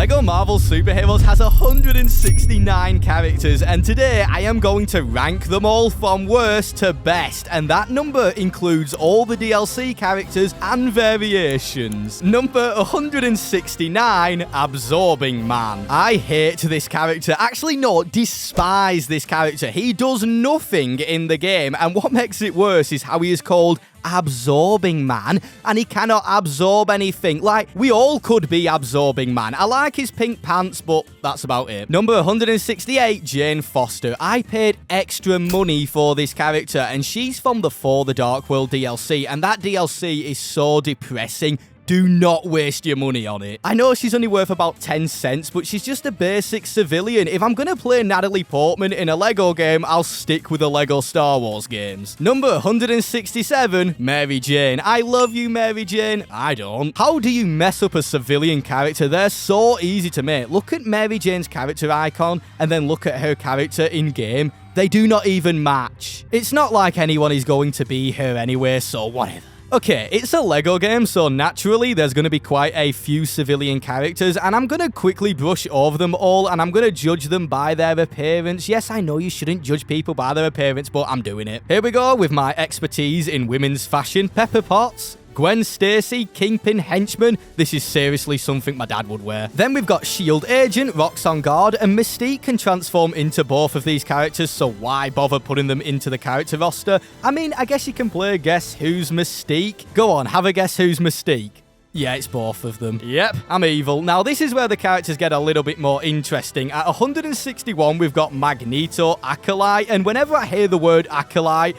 LEGO Marvel Superheroes has 169 characters, and today I am going to rank them all from worst to best, and that number includes all the DLC characters and variations. Number 169, Absorbing Man. I hate this character. Actually, no, despise this character. He does nothing in the game, and what makes it worse is how he is called Absorbing Man, and he cannot absorb anything. Like, we all could be Absorbing Man. I like his pink pants, but that's about it. Number 168, Jane Foster. I paid extra money for this character, and she's from the For the Dark World DLC, and that DLC is so depressing. Do not waste your money on it. I know she's only worth about 10 cents, but she's just a basic civilian. If I'm gonna play Natalie Portman in a LEGO game, I'll stick with the LEGO Star Wars games. Number 167, Mary Jane. I love you, Mary Jane. I don't. How do you mess up a civilian character? They're so easy to make. Look at Mary Jane's character icon, and then look at her character in-game. They do not even match. It's not like anyone is going to be her anyway, so whatever. Okay, it's a LEGO game, so naturally there's going to be quite a few civilian characters, and I'm going to quickly brush over them all, and I'm going to judge them by their appearance. Yes, I know you shouldn't judge people by their appearance, but I'm doing it. Here we go with my expertise in women's fashion. Pepper Potts, Gwen Stacy, Kingpin Henchman. This is seriously something my dad would wear. Then we've got S.H.I.E.L.D. Agent, Roxanne Guard, and Mystique can transform into both of these characters, so why bother putting them into the character roster? I mean, I guess you can play Guess Who's Mystique. Go on, have a Guess Who's Mystique. Yeah, it's both of them. Yep, I'm evil. Now, this is where the characters get a little bit more interesting. At 161, we've got Magneto Acolyte, and whenever I hear the word Acolyte,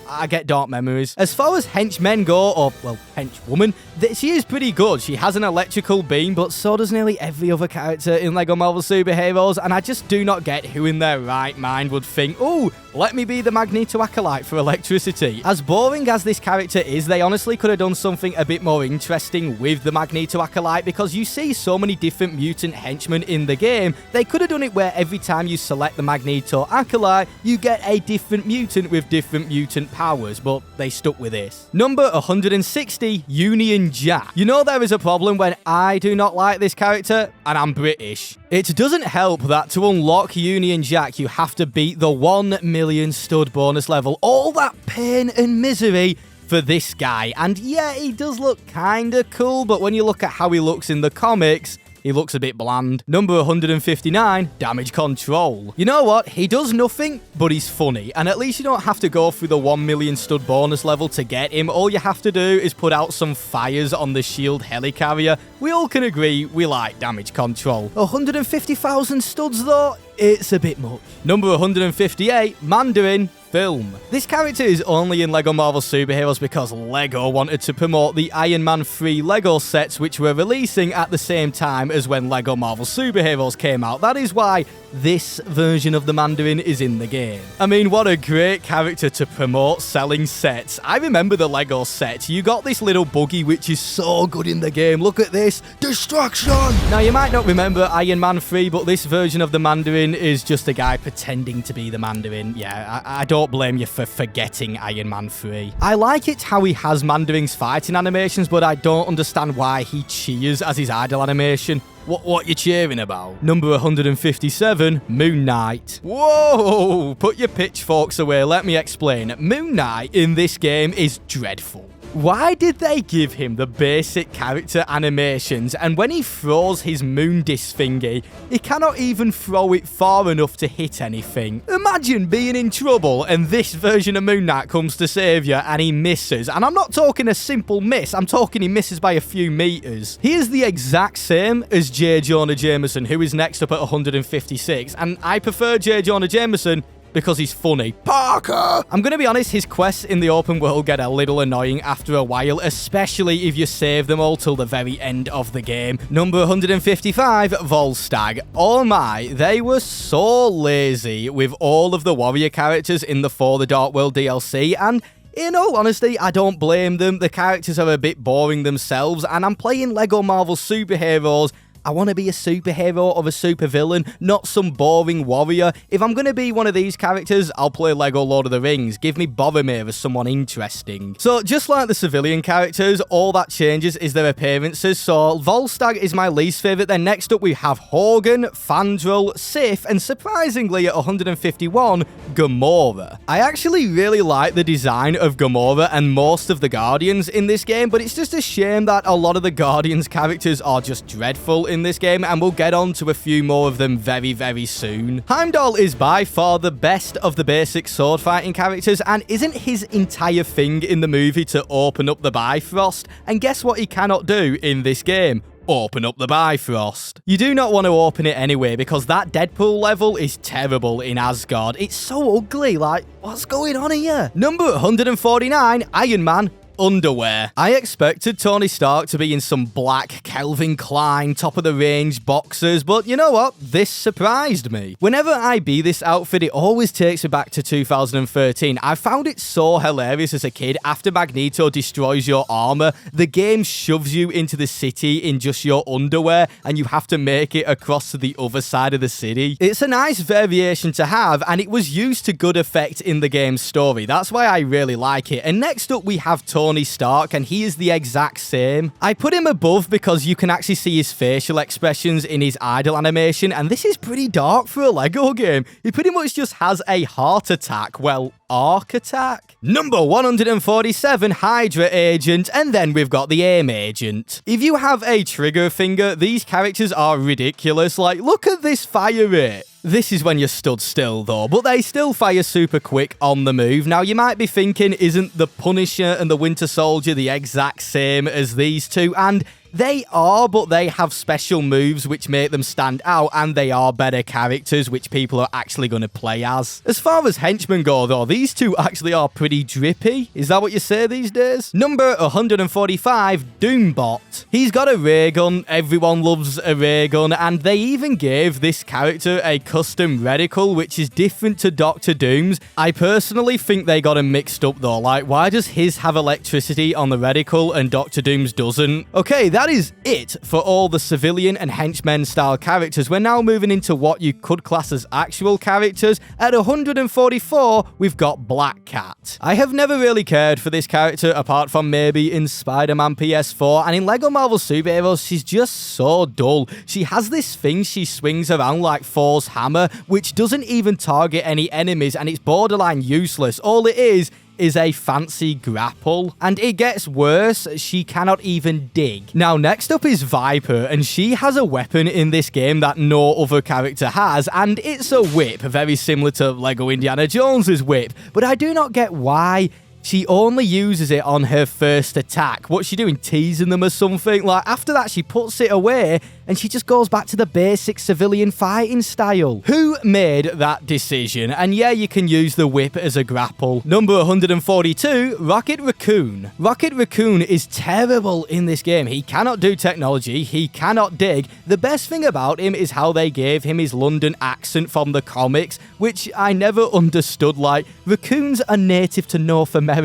I get dark memories. As far as henchmen go, or, well, henchwoman, she is pretty good. She has an electrical beam, but so does nearly every other character in LEGO Marvel Superheroes, and I just do not get who in their right mind would think, ooh, let me be the Magneto Acolyte for electricity. As boring as this character is, they honestly could have done something a bit more interesting with the Magneto Acolyte, because you see so many different mutant henchmen in the game. They could have done it where every time you select the Magneto Acolyte, you get a different mutant with different mutant powers, but they stuck with this. Number 160, Union Jack. You know there is a problem when I do not like this character, and I'm British. It doesn't help that to unlock Union Jack, you have to beat the 1 million stud bonus level. All that pain and misery for this guy. And yeah, he does look kinda cool, but when you look at how he looks in the comics, he looks a bit bland. Number 159, Damage Control. You know what? He does nothing, but he's funny. And at least you don't have to go through the 1 million stud bonus level to get him. All you have to do is put out some fires on the S.H.I.E.L.D. helicarrier. We all can agree we like Damage Control. 150,000 studs though? It's a bit much. Number 158, Mandarin Film. This character is only in LEGO Marvel Superheroes because LEGO wanted to promote the Iron Man 3 LEGO sets, which were releasing at the same time as when LEGO Marvel Superheroes came out. That is why this version of the Mandarin is in the game. I mean, what a great character to promote selling sets. I remember the LEGO set. You got this little buggy, which is so good in the game. Look at this. Destruction! Now, you might not remember Iron Man 3, but this version of the Mandarin is just a guy pretending to be the Mandarin. Yeah, I don't blame you for forgetting Iron Man 3. I like it how he has Mandarin's fighting animations, but I don't understand why he cheers as his idle animation. What you cheering about? Number 157, Moon Knight. Whoa! Put your pitchforks away, let me explain. Moon Knight in this game is dreadful. Why did they give him the basic character animations, and when he throws his moon disc thingy, he cannot even throw it far enough to hit anything? Imagine being in trouble and this version of Moon Knight comes to save you and he misses. And I'm not talking a simple miss, I'm talking he misses by a few meters. He is the exact same as J. Jonah Jameson, who is next up at 156, and I prefer J. Jonah Jameson because he's funny. Parker! I'm gonna be honest, his quests in the open world get a little annoying after a while, especially if you save them all till the very end of the game. Number 155, Volstagg. Oh my, they were so lazy with all of the warrior characters in the For the Dark World DLC, and in all honesty, I don't blame them. The characters are a bit boring themselves, and I'm playing LEGO Marvel Superheroes. I want to be a superhero or a supervillain, not some boring warrior. If I'm going to be one of these characters, I'll play LEGO Lord of the Rings. Give me Boromir as someone interesting. So just like the civilian characters, all that changes is their appearances. So Volstagg is my least favorite. Then next up we have Hogan, Fandral, Sif, and surprisingly at 151, Gamora. I actually really like the design of Gamora and most of the Guardians in this game, but it's just a shame that a lot of the Guardians characters are just dreadful in this game, and we'll get on to a few more of them very, very soon. Heimdall is by far the best of the basic sword fighting characters, and isn't his entire thing in the movie to open up the Bifrost? And guess what he cannot do in this game? Open up the Bifrost. You do not want to open it anyway, because that Deadpool level is terrible in Asgard. It's so ugly, like, what's going on here? Number 149, Iron Man. Underwear. I expected Tony Stark to be in some black Calvin Klein top-of-the-range boxers, but you know what? This surprised me. Whenever I be this outfit, it always takes me back to 2013. I found it so hilarious as a kid. After Magneto destroys your armor, the game shoves you into the city in just your underwear, and you have to make it across to the other side of the city. It's a nice variation to have, and it was used to good effect in the game's story. That's why I really like it. And next up, we have Tony Stark, and he is the exact same. I put him above because you can actually see his facial expressions in his idle animation, and this is pretty dark for a LEGO game. He pretty much just has a heart attack. Well, arc attack. Number 147, Hydra Agent, and then we've got the AIM Agent. If you have a trigger finger, these characters are ridiculous. Like, look at this fire rate. This is when you're stood still though, but they still fire super quick on the move. Now you might be thinking, isn't the Punisher and the Winter Soldier the exact same as these two? And they are, but they have special moves which make them stand out, and they are better characters which people are actually going to play as. As far as henchmen go though, these two actually are pretty drippy. Is that what you say these days? Number 145, Doombot. He's got a ray gun, everyone loves a ray gun, and they even gave this character a custom reticle which is different to Doctor Doom's. I personally think they got him mixed up though. Like, why does his have electricity on the reticle and Doctor Doom's doesn't? Okay, that is it for all the civilian and henchmen style characters. We're now moving into what you could class as actual characters. At 144, we've got Black Cat. I have never really cared for this character apart from maybe in Spider-Man PS4, and in LEGO Marvel Superheroes, she's just so dull. She has this thing she swings around like Thor's hammer, which doesn't even target any enemies, and it's borderline useless. All it is a fancy grapple. And it gets worse, she cannot even dig. Now, next up is Viper, and she has a weapon in this game that no other character has, and it's a whip, very similar to LEGO Indiana Jones's whip. But I do not get why she only uses it on her first attack. What's she doing, teasing them or something? Like, after that, she puts it away, and she just goes back to the basic civilian fighting style. Who made that decision? And yeah, you can use the whip as a grapple. Number 142, Rocket Raccoon. Rocket Raccoon is terrible in this game. He cannot do technology. He cannot dig. The best thing about him is how they gave him his London accent from the comics, which I never understood. Like, raccoons are native to North America.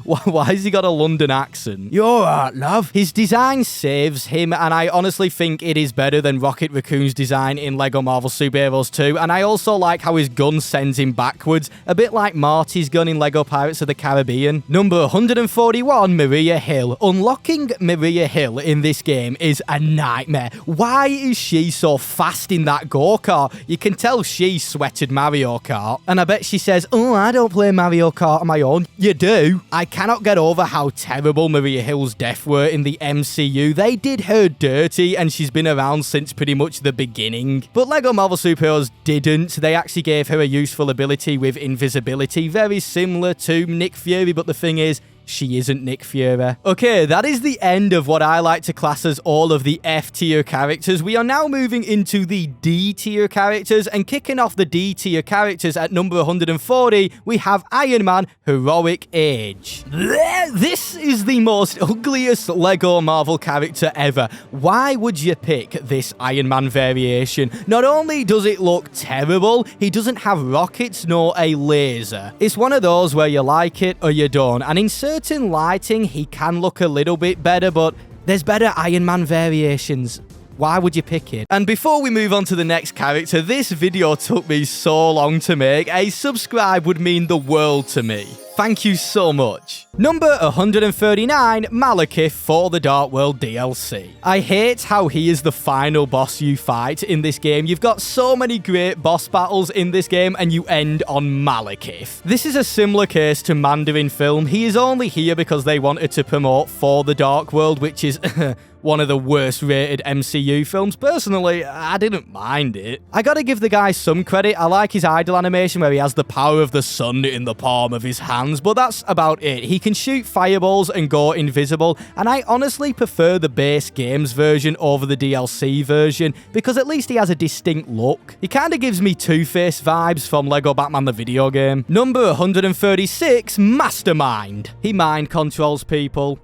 Why has he got a London accent? You're alright, love. His design saves him, and I honestly think it is better than Rocket Raccoon's design in LEGO Marvel Superheroes 2, and I also like how his gun sends him backwards, a bit like Marty's gun in LEGO Pirates of the Caribbean. Number 141, Maria Hill. Unlocking Maria Hill in this game is a nightmare. Why is she so fast in that go-kart? You can tell she sweated Mario Kart, and I bet she says, oh, I don't play Mario Kart on my own. You do. I cannot get over how terrible Maria Hill's death were in the MCU. They did her dirty, and she's been around since pretty much the beginning. But LEGO Marvel Superheroes didn't. They actually gave her a useful ability with invisibility, very similar to Nick Fury, but the thing is, she isn't Nick Fury. Okay, that is the end of what I like to class as all of the F-tier characters. We are now moving into the D-tier characters, and kicking off the D-tier characters at number 140, we have Iron Man Heroic Age. This is the most ugliest LEGO Marvel character ever. Why would you pick this Iron Man variation? Not only does it look terrible, he doesn't have rockets nor a laser. It's one of those where you like it or you don't, and in certain lighting, he can look a little bit better, but there's better Iron Man variations. Why would you pick it? And before we move on to the next character, this video took me so long to make. A subscribe would mean the world to me. Thank you so much. Number 139, Malekith for the Dark World DLC. I hate how he is the final boss you fight in this game. You've got so many great boss battles in this game and you end on Malekith. This is a similar case to Mandarin Film. He is only here because they wanted to promote For the Dark World, which is one of the worst rated MCU films. Personally, I didn't mind it. I gotta give the guy some credit. I like his idle animation where he has the power of the sun in the palm of his hands, but that's about it. He can shoot fireballs and go invisible, and I honestly prefer the base games version over the DLC version because at least he has a distinct look. He kinda gives me Two-Face vibes from LEGO Batman the video game. Number 136, Mastermind. He mind controls people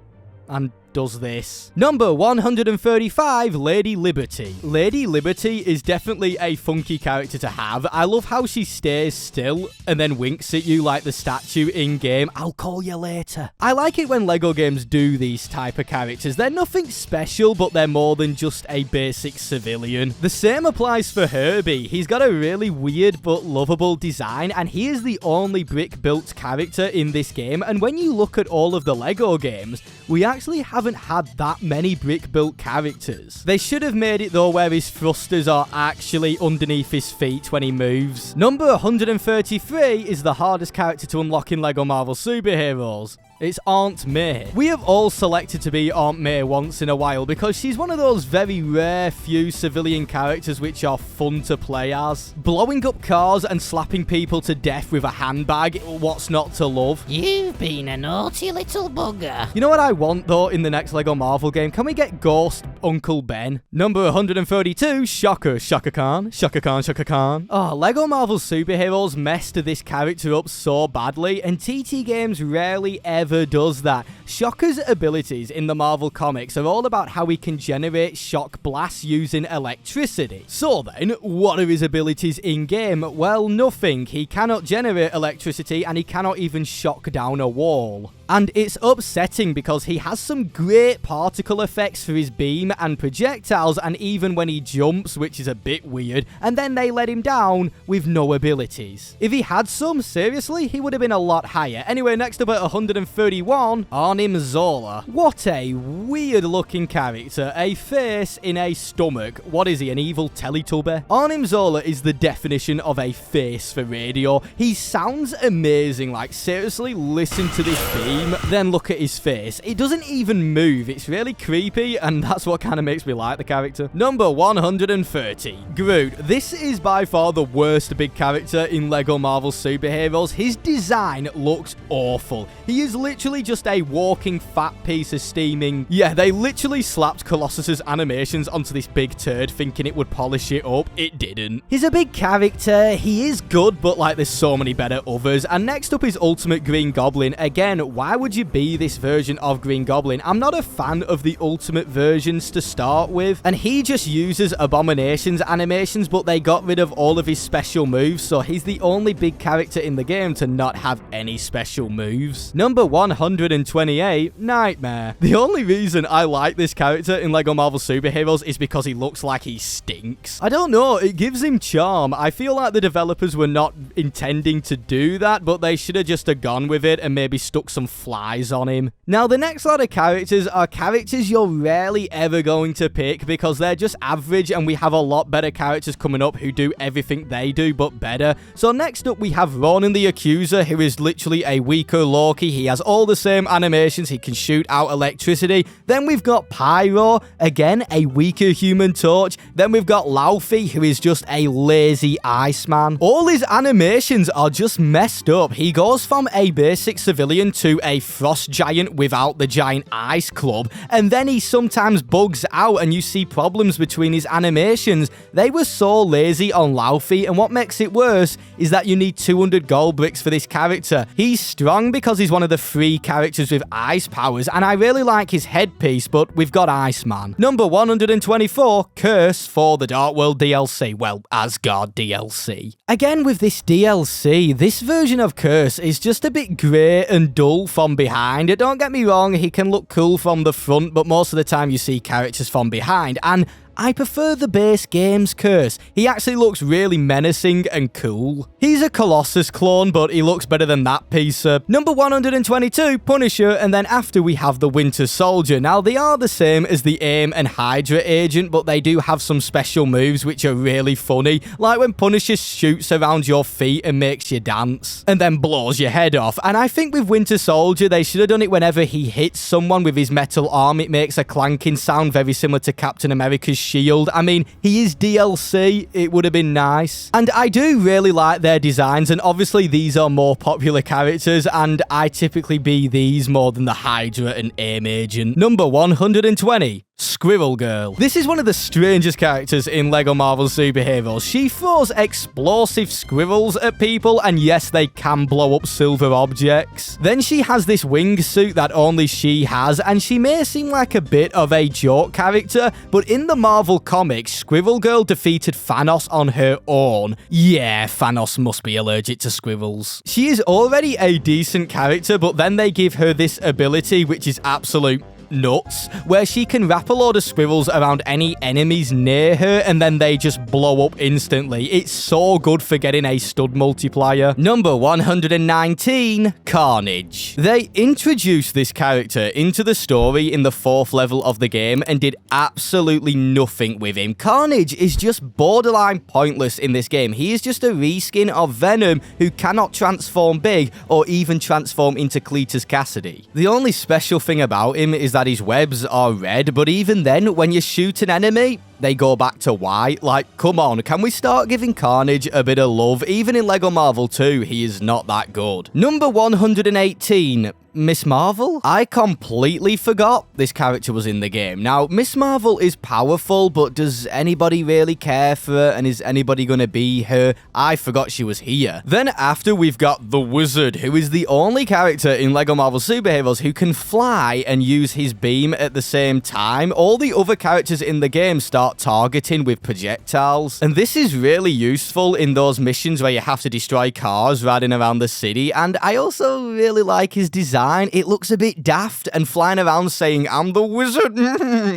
and does this. Number 135, Lady Liberty. Lady Liberty is definitely a funky character to have. I love how she stays still and then winks at you like the statue in-game. I'll call you later. I like it when LEGO games do these type of characters. They're nothing special, but they're more than just a basic civilian. The same applies for Herbie. He's got a really weird but lovable design, and he is the only brick-built character in this game. And when you look at all of the LEGO games, we actually haven't had that many brick-built characters. They should have made it though where his thrusters are actually underneath his feet when he moves. Number 133 is the hardest character to unlock in LEGO Marvel Superheroes. It's Aunt May. We have all selected to be Aunt May once in a while because she's one of those very rare few civilian characters which are fun to play as. Blowing up cars and slapping people to death with a handbag, what's not to love? You've been a naughty little bugger. You know what I want though in the next LEGO Marvel game? Can we get Ghost Uncle Ben? Number 132, Shocker. Shaka Khan. Shaka Khan, Shaka Khan. Oh, LEGO Marvel Superheroes messed this character up so badly, and TT Games rarely ever does that. Shocker's abilities in the Marvel comics are all about how he can generate shock blasts using electricity. So then, what are his abilities in-game? Well, nothing. He cannot generate electricity and he cannot even shock down a wall. And it's upsetting because he has some great particle effects for his beam and projectiles, and even when he jumps, which is a bit weird, and then they let him down with no abilities. If he had some, seriously, he would have been a lot higher. Anyway, next up at 131, Arnim Zola. What a weird looking character. A face in a stomach. What is he, an evil Teletubby? Arnim Zola is the definition of a face for radio. He sounds amazing, like seriously, listen to this beam. Then look at his face. It doesn't even move. It's really creepy, and that's what kind of makes me like the character. Number 130, Groot. This is by far the worst big character in LEGO Marvel Superheroes. His design looks awful. He is literally just a walking fat piece of steaming. Yeah, they literally slapped Colossus's animations onto this big turd thinking it would polish it up. It didn't. He's a big character. He is good, but like there's so many better others. And next up is Ultimate Green Goblin. Again, why would you be this version of Green Goblin? I'm not a fan of the Ultimate versions to start with, and he just uses Abomination's animations, but they got rid of all of his special moves, so he's the only big character in the game to not have any special moves. Number 128, Nightmare. The only reason I like this character in LEGO Marvel Superheroes is because he looks like he stinks. I don't know, it gives him charm. I feel like the developers were not intending to do that, but they should have just gone with it and maybe stuck some flies on him. Now, the next lot of characters are characters you're rarely ever going to pick because they're just average, and we have a lot better characters coming up who do everything they do but better. So next up we have Ronan the Accuser, who is literally a weaker Loki. He has all the same animations. He can shoot out electricity. Then we've got Pyro, again a weaker Human Torch. Then we've got Laufey, who is just a lazy Iceman. All his animations are just messed up. He goes from a basic civilian to a frost giant without the giant ice club, and then he sometimes bugs out and you see problems between his animations. They were so lazy on Laufey, and what makes it worse is that you need 200 gold bricks for this character. He's strong because he's one of the 3 characters with ice powers, and I really like his headpiece, but we've got Iceman. Number 124, Curse for the Dark World DLC. Well, Asgard DLC. Again, with this DLC, this version of Curse is just a bit grey and dull from behind. Don't get me wrong, he can look cool from the front, but most of the time you see characters from behind, and I prefer the base game's curse. He actually looks really menacing and cool. He's a Colossus clone, but he looks better than that piece. Number 122, Punisher, and then after we have the Winter Soldier. Now, they are the same as the AIM and Hydra agent, but they do have some special moves which are really funny, like when Punisher shoots around your feet and makes you dance, and then blows your head off. And I think with Winter Soldier, they should have done it whenever he hits someone with his metal arm. It makes a clanking sound very similar to Captain America's shield. I mean, he is DLC. It would have been nice. And I do really like their designs, and obviously these are more popular characters, and I typically be these more than the Hydra and AIM agent. Number 120. Squirrel Girl. This is one of the strangest characters in LEGO Marvel Superheroes. She throws explosive squirrels at people, and yes, they can blow up silver objects. Then she has this wingsuit that only she has, and she may seem like a bit of a joke character, but in the Marvel comics, Squirrel Girl defeated Thanos on her own. Yeah, Thanos must be allergic to squirrels. She is already a decent character, but then they give her this ability, which is absolute nuts, where she can wrap a load of squirrels around any enemies near her, and then they just blow up instantly. It's so good for getting a stud multiplier. Number 119, Carnage. They introduced this character into the story in the 4th level of the game and did absolutely nothing with him. Carnage is just borderline pointless in this game. He is just a reskin of Venom who cannot transform big or even transform into Cletus Cassidy. The only special thing about him is that his webs are red, but even then, when you shoot an enemy, they go back to white. Like, come on, can we start giving Carnage a bit of love? Even in LEGO Marvel 2, he is not that good. Number 118, Miss Marvel? I completely forgot this character was in the game. Now, Miss Marvel is powerful, but does anybody really care for her, and is anybody gonna be her? I forgot she was here. Then after, we've got the Wizard, who is the only character in LEGO Marvel Superheroes who can fly and use his beam at the same time. All the other characters in the game start targeting with projectiles, and this is really useful in those missions where you have to destroy cars riding around the city. And I also really like his design. It looks a bit daft, and flying around saying, "I'm the Wizard,"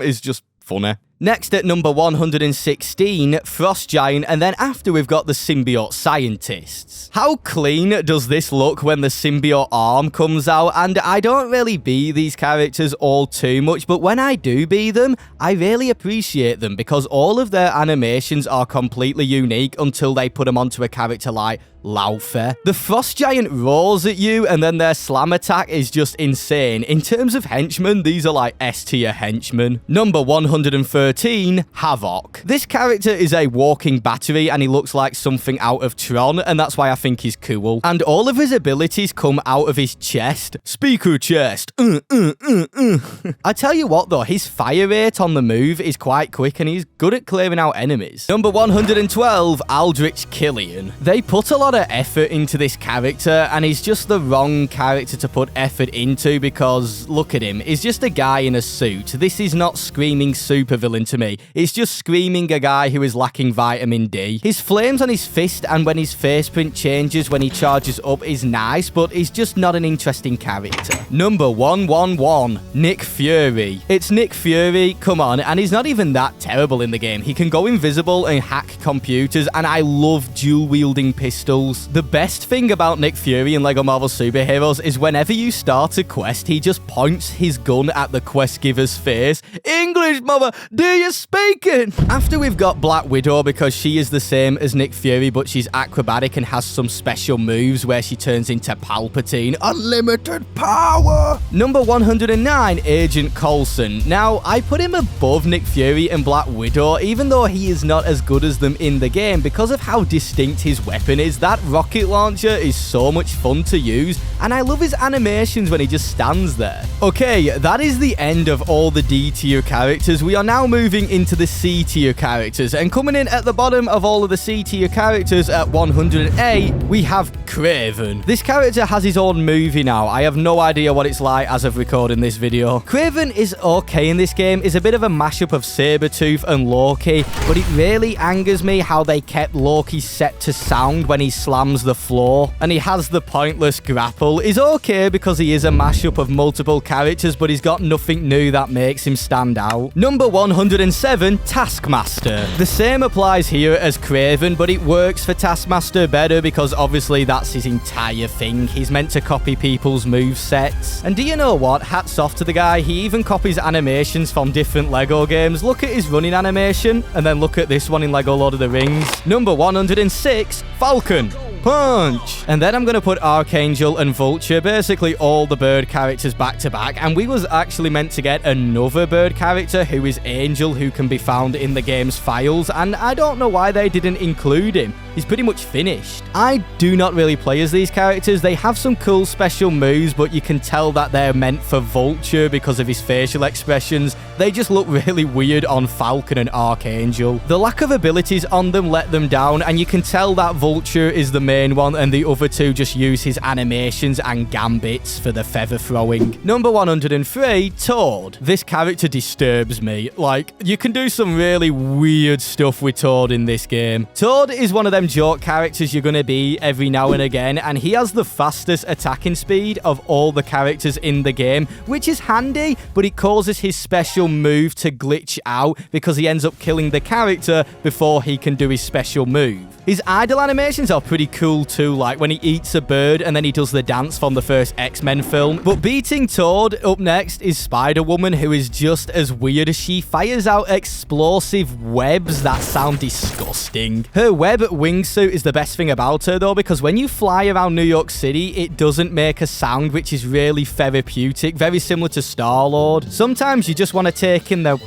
is just funny. Next at number 116, Frost Giant, and then after we've got the Symbiote Scientists. How clean does this look when the symbiote arm comes out? And I don't really be these characters all too much, but when I do be them, I really appreciate them because all of their animations are completely unique until they put them onto a character like Laufer. The Frost Giant roars at you, and then their slam attack is just insane. In terms of henchmen, these are like S-tier henchmen. Number 113, Havoc. This character is a walking battery, and he looks like something out of Tron, and that's why I think he's cool. And all of his abilities come out of his chest. Speaker chest. I tell you what though, his fire rate on the move is quite quick, and he's good at clearing out enemies. Number 112, Aldrich Killian. They put a lot of effort into this character, and he's just the wrong character to put effort into because look at him, he's just a guy in a suit. This is not screaming supervillain to me. It's just screaming a guy who is lacking vitamin D. His flames on his fist and when his face print changes when he charges up is nice, but he's just not an interesting character. Number 111, Nick Fury. It's Nick Fury, come on, and he's not even that terrible in the game. He can go invisible and hack computers, and I love dual-wielding pistols. The best thing about Nick Fury in LEGO Marvel Superheroes is whenever you start a quest, he just points his gun at the quest giver's face. English, mother, do you speak it? After we've got Black Widow because she is the same as Nick Fury, but she's acrobatic and has some special moves where she turns into Palpatine. Unlimited power! Number 109, Agent Coulson. Now, I put him above Nick Fury and Black Widow, even though he is not as good as them in the game because of how distinct his weapon is. That rocket launcher is so much fun to use, and I love his animations when he just stands there. Okay, that is the end of all the D tier characters. We are now moving into the C tier characters, and coming in at the bottom of all of the C tier characters at 108, we have Kraven. This character has his own movie now. I have no idea what it's like as of recording this video. Kraven is okay in this game. It's a bit of a mashup of Sabretooth and Loki, but it really angers me how they kept Loki set to sound when he slams the floor, and he has the pointless grapple. He's okay because he is a mashup of multiple characters, but he's got nothing new that makes him stand out. Number 107, Taskmaster. The same applies here as Craven, but it works for Taskmaster better because obviously that's his entire thing. He's meant to copy people's movesets. And do you know what? Hats off to the guy. He even copies animations from different LEGO games. Look at his running animation, and then look at this one in LEGO Lord of the Rings. Number 106, Falcon. Punch. And then I'm going to put Archangel and Vulture, basically all the bird characters back to back. And we was actually meant to get another bird character who is Angel, who can be found in the game's files. And I don't know why they didn't include him. He's pretty much finished. I do not really play as these characters. They have some cool special moves, but you can tell that they're meant for Vulture because of his facial expressions. They just look really weird on Falcon and Archangel. The lack of abilities on them let them down, and you can tell that Vulture is the main one, and the other two just use his animations and gambits for the feather throwing. Number 103, Toad. This character disturbs me. Like, you can do some really weird stuff with Toad in this game. Toad is one of them joke characters you're gonna be every now and again, and he has the fastest attacking speed of all the characters in the game, which is handy, but it causes his special move to glitch out because he ends up killing the character before he can do his special move. His idle animations are pretty cool too, like when he eats a bird and then he does the dance from the first X-Men film. But beating Toad, up next is Spider-Woman, who is just as weird as she fires out explosive webs that sound disgusting. Her web wingsuit is the best thing about her though, because when you fly around New York City, it doesn't make a sound, which is really therapeutic, very similar to Star-Lord. Sometimes you just want to take in the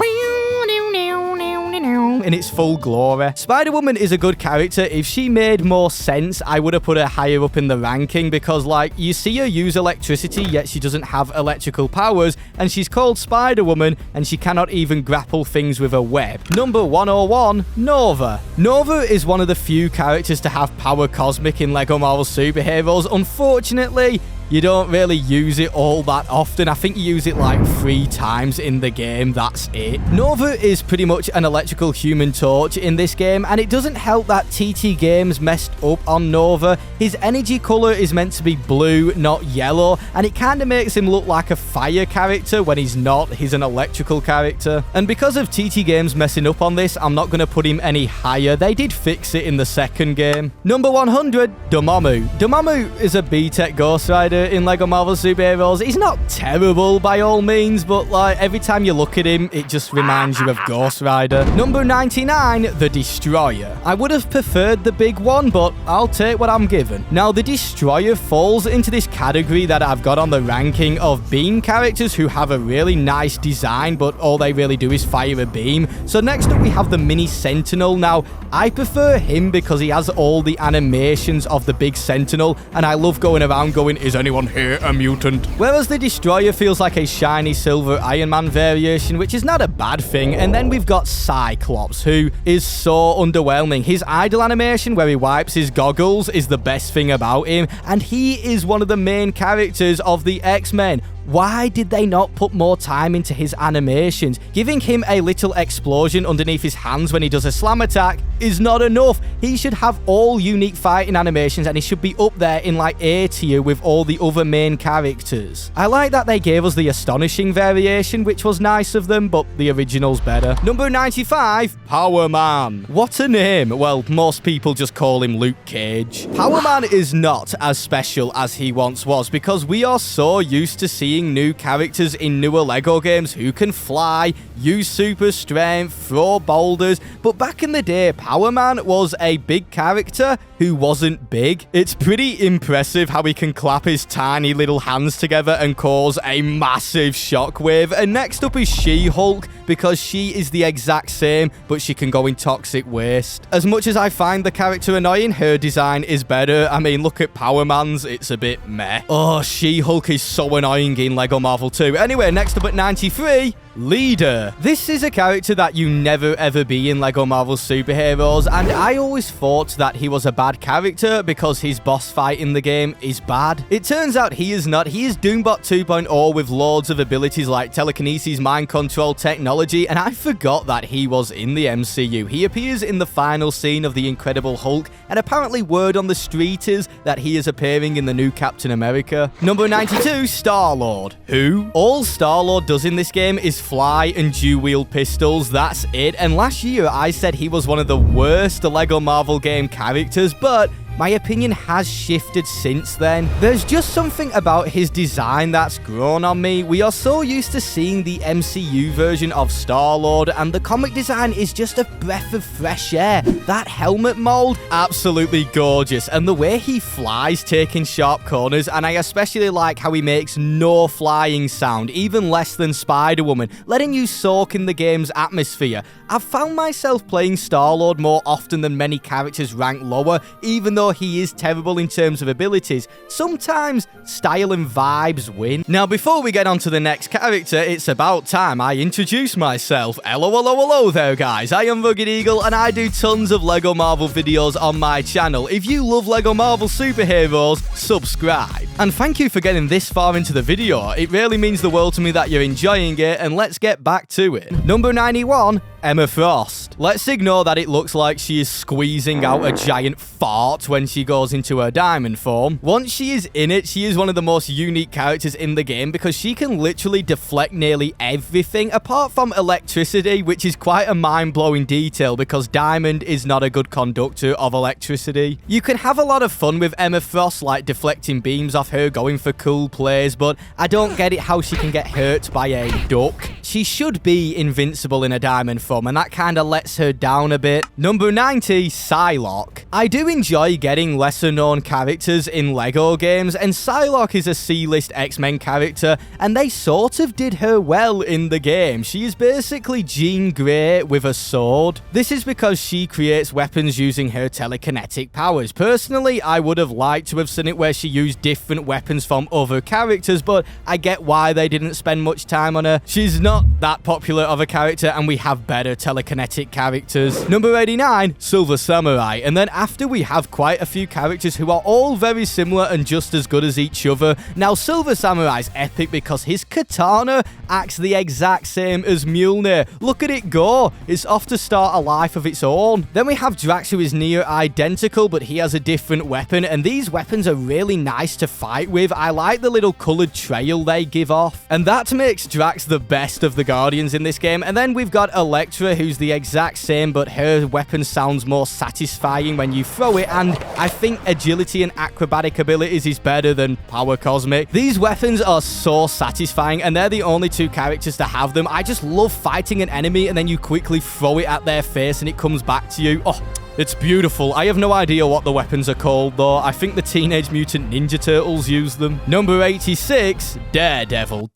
in its full glory. Spider-Woman is a good character. If she made more sense, I would have put her higher up in the ranking because, like, you see her use electricity, yet she doesn't have electrical powers, and she's called Spider-Woman, and she cannot even grapple things with a web. Number 101, Nova. Nova is one of the few characters to have power cosmic in LEGO Marvel Superheroes. Unfortunately, you don't really use it all that often. I think you use it like 3 times in the game. That's it. Nova is pretty much an electrical human torch in this game, and it doesn't help that TT Games messed up on Nova. His energy color is meant to be blue, not yellow, and it kind of makes him look like a fire character when he's not. He's an electrical character. And because of TT Games messing up on this, I'm not going to put him any higher. They did fix it in the second game. Number 100, Dormammu. Dormammu is a B-Tech Ghost Rider in LEGO Marvel Superheroes. He's not terrible by all means, but like every time you look at him, it just reminds you of Ghost Rider. Number 99, the Destroyer. I would have preferred the big one, but I'll take what I'm given. Now, the Destroyer falls into this category that I've got on the ranking of beam characters who have a really nice design, but all they really do is fire a beam. So next up, we have the Mini Sentinel. Now, I prefer him because he has all the animations of the big Sentinel, and I love going around going, is anyone here a mutant? Whereas the Destroyer feels like a shiny silver Iron Man variation, which is not a bad thing. And then we've got Cyclops, who is so underwhelming. His idle animation where he wipes his goggles is the best thing about him, and he is one of the main characters of the X-Men. Why did they not put more time into his animations? Giving him a little explosion underneath his hands when he does a slam attack is not enough. He should have all unique fighting animations, and he should be up there in like A tier with all the other main characters. I like that they gave us the astonishing variation, which was nice of them, but the original's better. Number 95, Power Man. What a name. Well, most people just call him Luke Cage. Power Man is not as special as he once was because we are so used to seeing new characters in newer LEGO games who can fly, use super strength, throw boulders, but back in the day, Power Man was a big character who wasn't big. It's pretty impressive how he can clap his tiny little hands together and cause a massive shockwave. And next up is She-Hulk, because she is the exact same, but she can go in toxic waste. As much as I find the character annoying, her design is better. I mean, look at Power Man's, it's a bit meh. Oh, She-Hulk is so annoying in LEGO Marvel 2. Anyway, next up at 93, Leader. This is a character that you never ever be in LEGO Marvel Superheroes, and I always thought that he was a bad character because his boss fight in the game is bad. It turns out he is not. He is Doombot 2.0 with loads of abilities like telekinesis, mind control, technology, and I forgot that he was in the MCU. He appears in the final scene of The Incredible Hulk, and apparently word on the street is that he is appearing in the new Captain America. Number 92, Star-Lord. Who? All Star-Lord does in this game is fly and dual-wield pistols, that's it. And last year, I said he was one of the worst LEGO Marvel game characters, but my opinion has shifted since then. There's just something about his design that's grown on me. We are so used to seeing the MCU version of Star-Lord, and the comic design is just a breath of fresh air. That helmet mold, absolutely gorgeous, and the way he flies taking sharp corners, and I especially like how he makes no flying sound, even less than Spider-Woman, letting you soak in the game's atmosphere. I've found myself playing Star-Lord more often than many characters ranked lower, even though he is terrible in terms of abilities. Sometimes style and vibes win. Now, before we get on to the next character, it's about time I introduce myself. Hello there, guys. I am RuggedEagle, and I do tons of LEGO Marvel videos on my channel. If you love LEGO Marvel superheroes, subscribe. And thank you for getting this far into the video. It really means the world to me that you're enjoying it, and let's get back to it. Number 91, Emma Frost. Let's ignore that it looks like she is squeezing out a giant fart when she goes into her diamond form. Once she is in it, she is one of the most unique characters in the game because she can literally deflect nearly everything apart from electricity, which is quite a mind-blowing detail because diamond is not a good conductor of electricity. You can have a lot of fun with Emma Frost, like deflecting beams off her, going for cool plays, but I don't get it how she can get hurt by a duck. She should be invincible in a diamond form, and that kind of lets her down a bit. Number 90, Psylocke. I do enjoy getting lesser-known characters in LEGO games, and Psylocke is a C-list X-Men character, and they sort of did her well in the game. She is basically Jean Grey with a sword. This is because she creates weapons using her telekinetic powers. Personally, I would have liked to have seen it where she used different weapons from other characters, but I get why they didn't spend much time on her. She's not that popular of a character, and we have better telekinetic characters. Number 89, Silver Samurai. And then after, we have quite a few characters who are all very similar and just as good as each other. Now, Silver Samurai's epic because his katana acts the exact same as Mjolnir. Look at it go. It's off to start a life of its own. Then we have Drax, who is near identical, but he has a different weapon, and these weapons are really nice to fight with. I like the little colored trail they give off, and that makes Drax the best of the Guardians in this game. And then we've got Elektra, who's the exact same, but her weapon sounds more satisfying when you throw it, and I think agility and acrobatic abilities is better than power cosmic. These weapons are so satisfying, and they're the only two characters to have them. I just love fighting an enemy, and then you quickly throw it at their face, and it comes back to you. Oh, it's beautiful. I have no idea what the weapons are called, though. I think the Teenage Mutant Ninja Turtles use them. Number 86, Daredevil.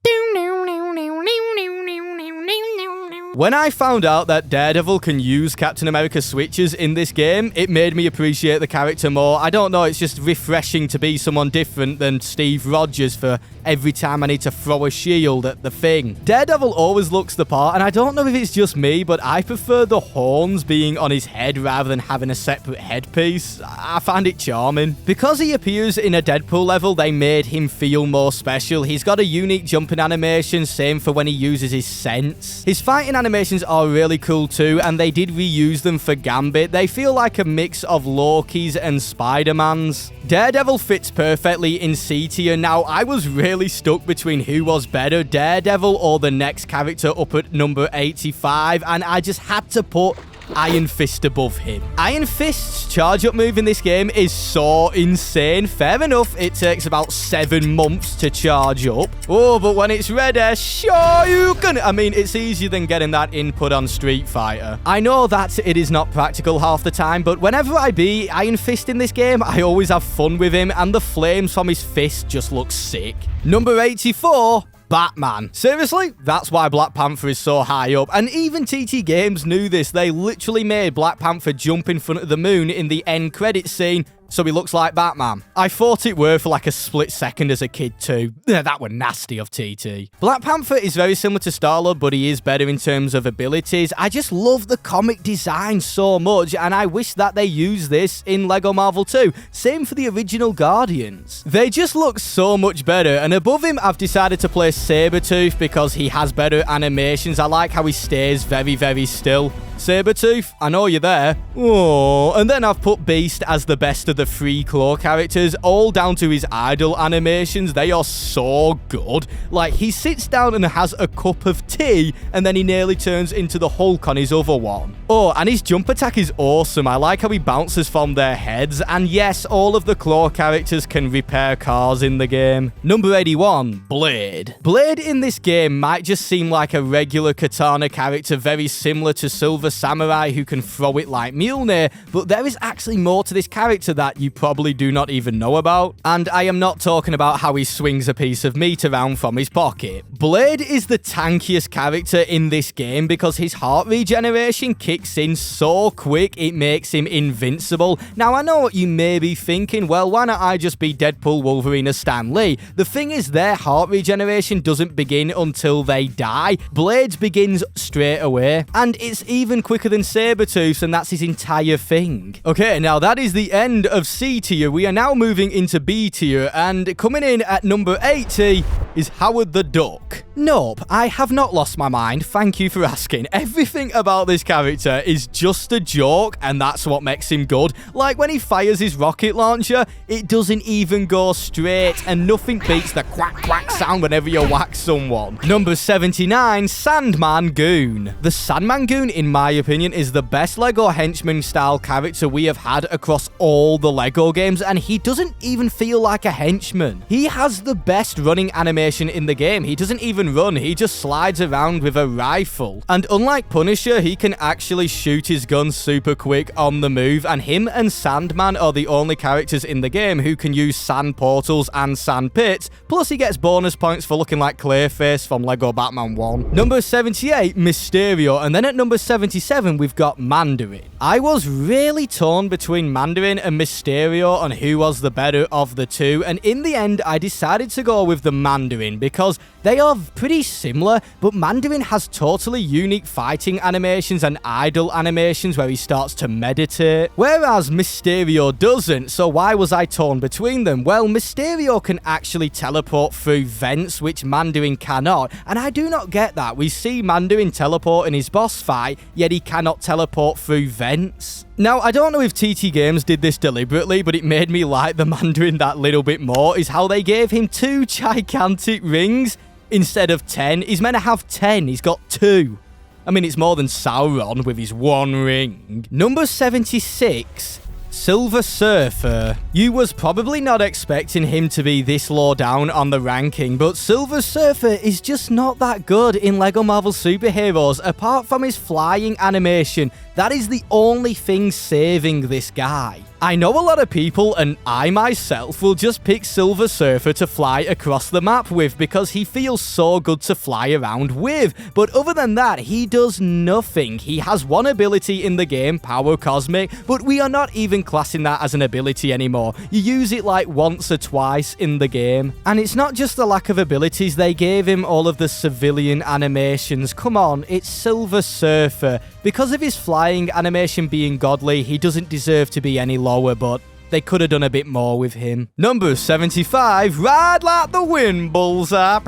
When I found out that Daredevil can use Captain America switches in this game, it made me appreciate the character more. I don't know, it's just refreshing to be someone different than Steve Rogers for every time I need to throw a shield at the thing. Daredevil always looks the part, and I don't know if it's just me, but I prefer the horns being on his head rather than having a separate headpiece. I find it charming. Because he appears in a Deadpool level, they made him feel more special. He's got a unique jumping animation, same for when he uses his sense. His fighting animations are really cool too, and they did reuse them for Gambit. They feel like a mix of Loki's and Spider-Man's. Daredevil fits perfectly in C tier. Now, I was really stuck between who was better, Daredevil or the next character up at number 85, and I just had to put Iron Fist above him. Iron Fist's charge-up move in this game is so insane. Fair enough, it takes about 7 months to charge up. Oh, but when it's ready, Shoryuken! I mean, it's easier than getting that input on Street Fighter. I know that it is not practical half the time, but whenever I beat Iron Fist in this game, I always have fun with him, and the flames from his fist just look sick. Number 84, Batman. Seriously? That's why Black Panther is so high up. And even TT Games knew this. They literally made Black Panther jump in front of the moon in the end credits scene, so he looks like Batman. I thought it were for like a split second as a kid too. That were nasty of TT. Black Panther is very similar to Star-Lord, but he is better in terms of abilities. I just love the comic design so much, and I wish that they used this in LEGO Marvel 2. Same for the original Guardians. They just look so much better, and above him, I've decided to place Sabretooth because he has better animations. I like how he stays very, very still. Sabretooth, I know you're there. Oh, and then I've put Beast as the best of the 3 claw characters, all down to his idle animations. They are so good. Like, he sits down and has a cup of tea, and then he nearly turns into the Hulk on his other one. Oh, and his jump attack is awesome. I like how he bounces from their heads. And yes, all of the claw characters can repair cars in the game. Number 81, Blade. Blade in this game might just seem like a regular katana character, very similar to Silver Samurai, who can throw it like Mjolnir, but there is actually more to this character that you probably do not even know about. And I am not talking about how he swings a piece of meat around from his pocket. Blade is the tankiest character in this game because his heart regeneration kicks in so quick it makes him invincible. Now, I know what you may be thinking, well, why not I just be Deadpool, Wolverine, or Stan Lee? The thing is, their heart regeneration doesn't begin until they die. Blade's begins straight away, and it's even quicker than Sabretooth's, and that's his entire thing. Okay, now that is the end of C tier. We are now moving into B tier, and coming in at number 80 is Howard the Duck. Nope, I have not lost my mind. Thank you for asking. Everything about this character is just a joke, and that's what makes him good. Like when he fires his rocket launcher, it doesn't even go straight, and nothing beats the quack quack sound whenever you whack someone. Number 79, Sandman Goon. The Sandman Goon, in my opinion, is the best LEGO henchman style character we have had across all the LEGO games, and he doesn't even feel like a henchman. He has the best running animation in the game. He doesn't even run, he just slides around with a rifle. And unlike Punisher, he can actually shoot his gun super quick on the move, and him and Sandman are the only characters in the game who can use sand portals and sand pits, plus he gets bonus points for looking like Clayface from LEGO Batman 1. Number 78, Mysterio, and then at number 77 we've got Mandarin. I was really torn between Mandarin and Mysterio on who was the better of the two, and in the end I decided to go with the Mandarin because they are pretty similar, but Mandarin has totally unique fighting animations and idle animations where he starts to meditate, whereas Mysterio doesn't. So why was I torn between them? Well, Mysterio can actually teleport through vents, which Mandarin cannot, and I do not get that. We see Mandarin teleport in his boss fight, yet he cannot teleport through vents. Now, I don't know if TT Games did this deliberately, but it made me like the Mandarin that little bit more, is how they gave him 2 gigantic rings instead of 10. He's meant to have 10, he's got 2. I mean, it's more than Sauron with his 1 ring. Number 76, Silver Surfer. You was probably not expecting him to be this low down on the ranking, but Silver Surfer is just not that good in LEGO Marvel Superheroes. Apart from his flying animation, that is the only thing saving this guy. I know a lot of people, and I myself, will just pick Silver Surfer to fly across the map with because he feels so good to fly around with. But other than that, he does nothing. He has one ability in the game, Power Cosmic, but we are not even classing that as an ability anymore. You use it like once or twice in the game. And it's not just the lack of abilities, they gave him all of the civilian animations. Come on, it's Silver Surfer. Because of his flying animation being godly, he doesn't deserve to be any lower, but they could have done a bit more with him. Number 75, Ride Like the Wind, Bullseye.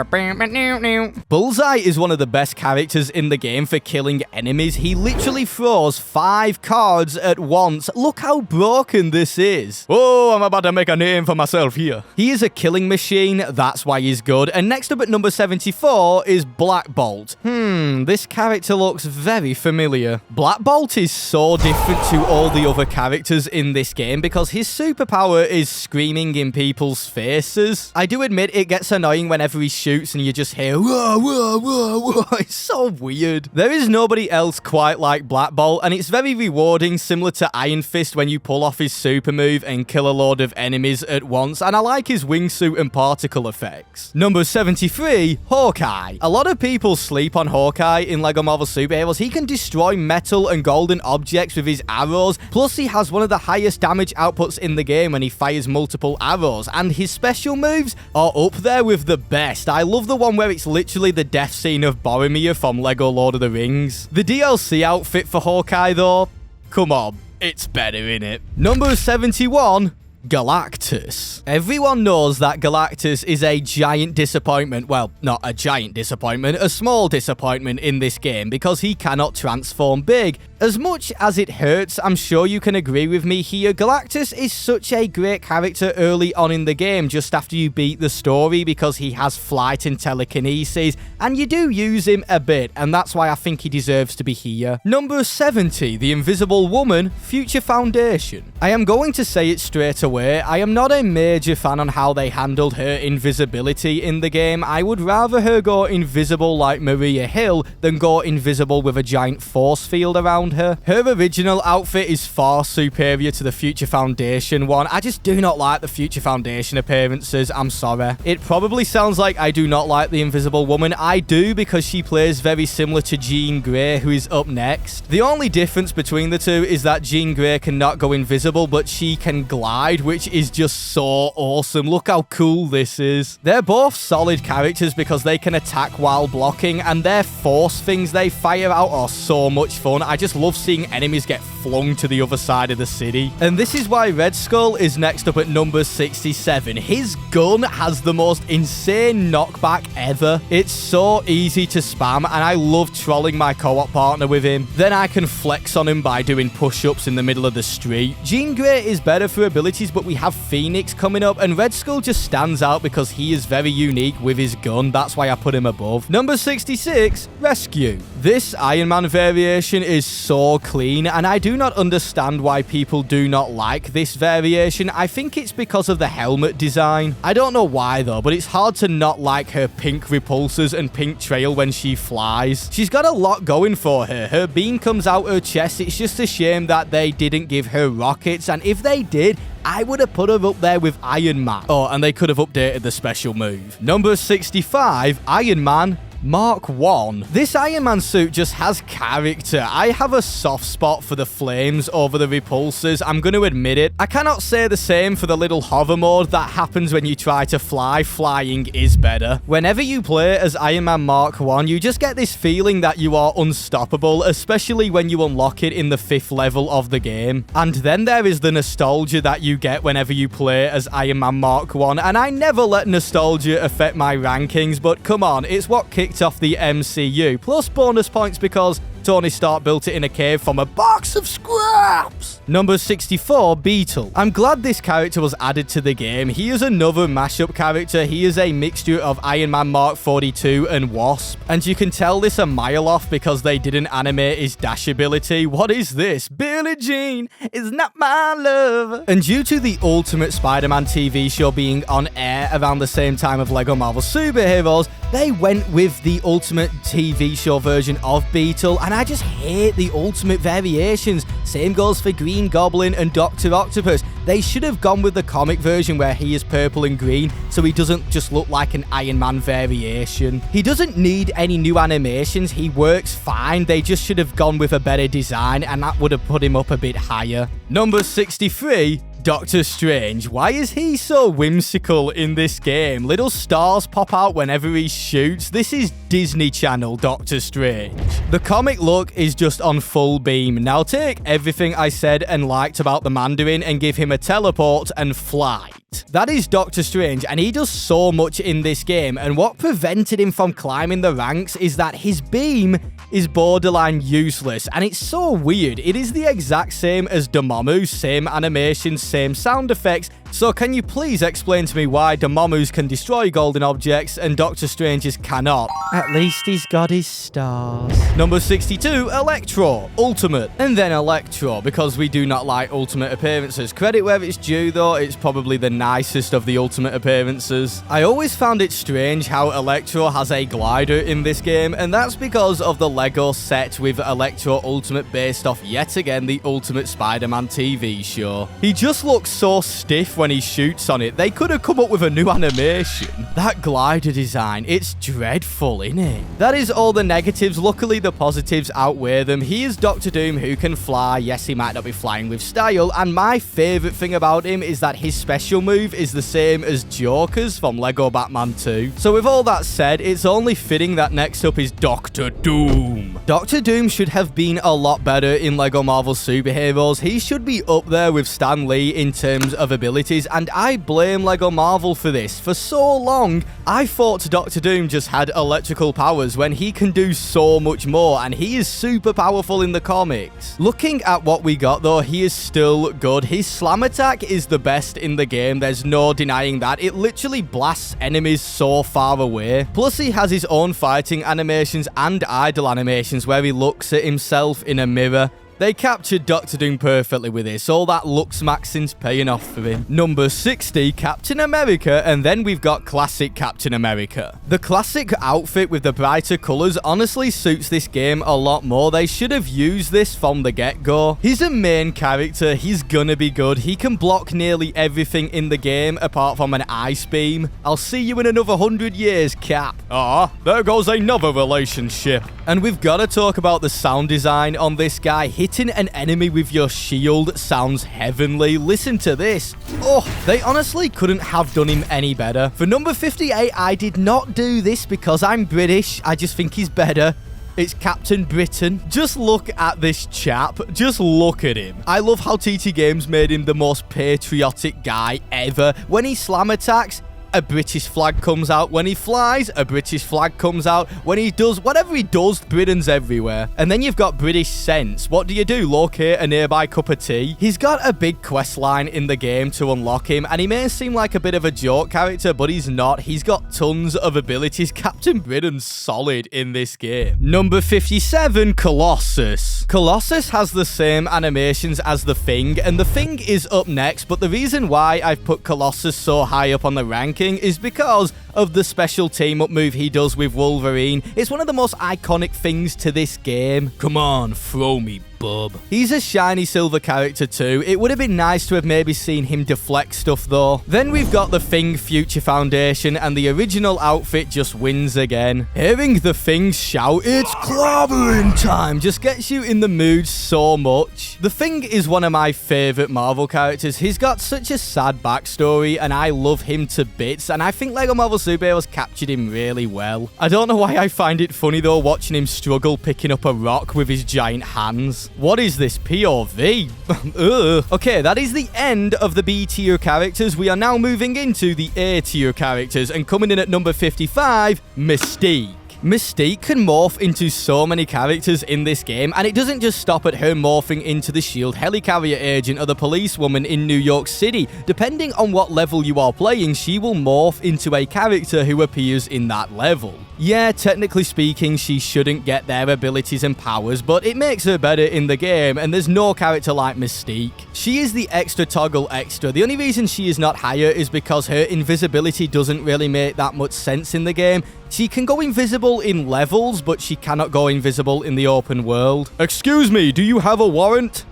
Bullseye is one of the best characters in the game for killing enemies. He literally throws 5 cards at once. Look how broken this is. Oh, I'm about to make a name for myself here. He is a killing machine, that's why he's good. And next up at number 74 is Black Bolt. This character looks very familiar. Black Bolt is so different to all the other characters in this game because his superpower is screaming in people's faces. I do admit it gets annoying whenever he shoots and you just hear whoa, whoa, whoa, whoa. It's so weird. There is nobody else quite like Black Bolt, and it's very rewarding, similar to Iron Fist when you pull off his super move and kill a load of enemies at once, and I like his wingsuit and particle effects. Number 73, Hawkeye. A lot of people sleep on Hawkeye in LEGO Marvel Superheroes. He can destroy metal and golden objects with his arrows, plus he has one of the highest damage outputs in the game when he fires multiple arrows, and his special moves are up there with the best. I love the one where it's literally the death scene of Boromir from LEGO Lord of the Rings. The DLC outfit for Hawkeye though, come on, it's better, innit? Number 71, Galactus. Everyone knows that Galactus is a giant disappointment. Well, not a giant disappointment, a small disappointment in this game because he cannot transform big. As much as it hurts, I'm sure you can agree with me here, Galactus is such a great character early on in the game, just after you beat the story, because he has flight and telekinesis, and you do use him a bit, and that's why I think he deserves to be here. Number 70, the Invisible Woman, Future Foundation. I am going to say it straight away, I am not a major fan on how they handled her invisibility in the game. I would rather her go invisible like Maria Hill than go invisible with a giant force field around her. Her original outfit is far superior to the Future Foundation one. I just do not like the Future Foundation appearances, I'm sorry. It probably sounds like I do not like the Invisible Woman. I do, because she plays very similar to Jean Grey, who is up next. The only difference between the two is that Jean Grey cannot go invisible, but she can glide, which is just so awesome. Look how cool this is. They're both solid characters because they can attack while blocking, and their force things they fire out are so much fun. I just love seeing enemies get flung to the other side of the city. And this is why Red Skull is next up at number 67. His gun has the most insane knockback ever. It's so easy to spam, and I love trolling my co-op partner with him. Then I can flex on him by doing push-ups in the middle of the street. Jean Grey is better for abilities, but we have Phoenix coming up, and Red Skull just stands out because he is very unique with his gun. That's why I put him above. Number 66, Rescue. This Iron Man variation is so clean, and I do not understand why people do not like this variation. I think it's because of the helmet design. I don't know why though, but it's hard to not like her pink repulsors and pink trail when she flies. She's got a lot going for her. Her beam comes out her chest. It's just a shame that they didn't give her rockets, and if they did, I would have put her up there with Iron Man. Oh, and they could have updated the special move. Number 65, Iron Man Mark 1. This Iron Man suit just has character. I have a soft spot for the flames over the repulsors. I'm going to admit it. I cannot say the same for the little hover mode that happens when you try to fly. Flying is better. Whenever you play as Iron Man Mark 1, you just get this feeling that you are unstoppable, especially when you unlock it in the 5th level of the game. And then there is the nostalgia that you get whenever you play as Iron Man Mark 1, and I never let nostalgia affect my rankings, but come on, it's what kicked off the MCU, plus bonus points because Tony Stark built it in a cave from a box of scraps. Number 64, Beetle. I'm glad this character was added to the game. He is another mashup character. He is a mixture of Iron Man Mark 42 and Wasp. And you can tell this a mile off because they didn't animate his dash ability. What is this? Billie Jean is not my love. And due to the Ultimate Spider-Man TV show being on air around the same time of LEGO Marvel Superheroes, they went with the Ultimate TV show version of Beetle, and I just hate the Ultimate variations. Same goes for Green Goblin and Dr. Octopus. They should have gone with the comic version where he is purple and green, so he doesn't just look like an Iron Man variation. He doesn't need any new animations. He works fine. They just should have gone with a better design, and that would have put him up a bit higher. Number 63, Doctor Strange. Why is he so whimsical in this game? Little stars pop out whenever he shoots. This is Disney Channel Doctor Strange. The comic look is just on full beam. Now take everything I said and liked about the Mandarin and give him a teleport and flight. That is Doctor Strange, and he does so much in this game, and what prevented him from climbing the ranks is that his beam is borderline useless, and it's so weird. It is the exact same as Dormammu, same animations, same sound effects. So can you please explain to me why Dormammu's can destroy golden objects and Doctor Strange's cannot? At least he's got his stars. Number 62, Electro, Ultimate. And then Electro, because we do not like Ultimate appearances. Credit where it's due though, it's probably the nicest of the Ultimate appearances. I always found it strange how Electro has a glider in this game, and that's because of the LEGO set with Electro Ultimate based off yet again the Ultimate Spider-Man TV show. He just looks so stiff when he shoots on it. They could have come up with a new animation. That glider design, it's dreadful, isn't it? That is all the negatives. Luckily, the positives outweigh them. He is Doctor Doom who can fly. Yes, he might not be flying with style, and my favorite thing about him is that his special move is the same as Joker's from LEGO Batman 2. So with all that said, it's only fitting that next up is Doctor Doom. Doctor Doom should have been a lot better in LEGO Marvel Superheroes. He should be up there with Stan Lee in terms of ability, abilities, and I blame LEGO Marvel for this. For so long, I thought Doctor Doom just had electrical powers when he can do so much more, and he is super powerful in the comics. Looking at what we got though, he is still good. His slam attack is the best in the game, there's no denying that. It literally blasts enemies so far away. Plus he has his own fighting animations and idle animations where he looks at himself in a mirror. They captured Doctor Doom perfectly with this. All that looks maxing's paying off for him. Number 60, Captain America, and then we've got classic Captain America. The classic outfit with the brighter colors honestly suits this game a lot more. They should have used this from the get-go. He's a main character. He's gonna be good. He can block nearly everything in the game apart from an ice beam. I'll see you in another 100 years, Cap. Ah, there goes another relationship. And we've got to talk about the sound design on this guy. Hitting an enemy with your shield sounds heavenly. Listen to this. Oh, they honestly couldn't have done him any better. For number 58, I did not do this because I'm British. I just think he's better. It's Captain Britain. Just look at this chap. Just look at him. I love how TT Games made him the most patriotic guy ever. When he slam attacks, a British flag comes out. When he flies, a British flag comes out. When he does whatever he does, Britain's everywhere. And then you've got British sense. What do? Locate a nearby cup of tea. He's got a big quest line in the game to unlock him, and he may seem like a bit of a joke character, but he's not. He's got tons of abilities. Captain Britain's solid in this game. Number 57, Colossus. Colossus has the same animations as the Thing, and the Thing is up next, but the reason why I've put Colossus so high up on the ranking is because of the special team-up move he does with Wolverine. It's one of the most iconic things to this game. Come on, throw me, bub. He's a shiny silver character too. It would have been nice to have maybe seen him deflect stuff though. Then we've got the Thing Future Foundation, and the original outfit just wins again. Hearing the Thing shout, "It's clobbering time," just gets you in the mood so much. The Thing is one of my favorite Marvel characters. He's got such a sad backstory, and I love him to bits, and I think LEGO Marvel Superheroes captured him really well. I don't know why I find it funny though, watching him struggle picking up a rock with his giant hands. What is this POV? Ugh. Okay, that is the end of the B tier characters. We are now moving into the A tier characters, and coming in at number 55, Mystique. Mystique can morph into so many characters in this game, and it doesn't just stop at her morphing into the SHIELD helicarrier agent or the policewoman in New York City. Depending on what level you are playing, she will morph into a character who appears in that level. Yeah, technically speaking, she shouldn't get their abilities and powers, but it makes her better in the game, and there's no character like Mystique. She is the extra toggle extra. The only reason she is not higher is because her invisibility doesn't really make that much sense in the game. She can go invisible in levels, but she cannot go invisible in the open world. Excuse me, do you have a warrant?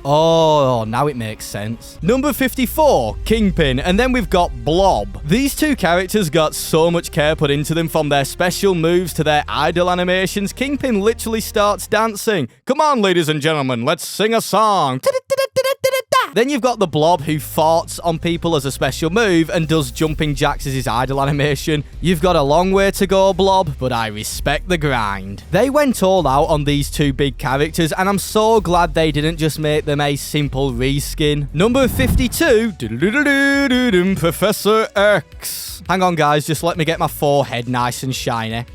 Oh, now it makes sense. Number 54, Kingpin, and then we've got Blob. These two characters got so much care put into them, from their special moves to their idle animations. Kingpin literally starts dancing. Come on, ladies and gentlemen, let's sing a song. Then you've got the Blob, who farts on people as a special move and does jumping jacks as his idle animation. You've got a long way to go, Blob, but I respect the grind. They went all out on these two big characters, and I'm so glad they didn't just make them a simple reskin. Number 52, Professor X. Hang on, guys, just let me get my forehead nice and shiny.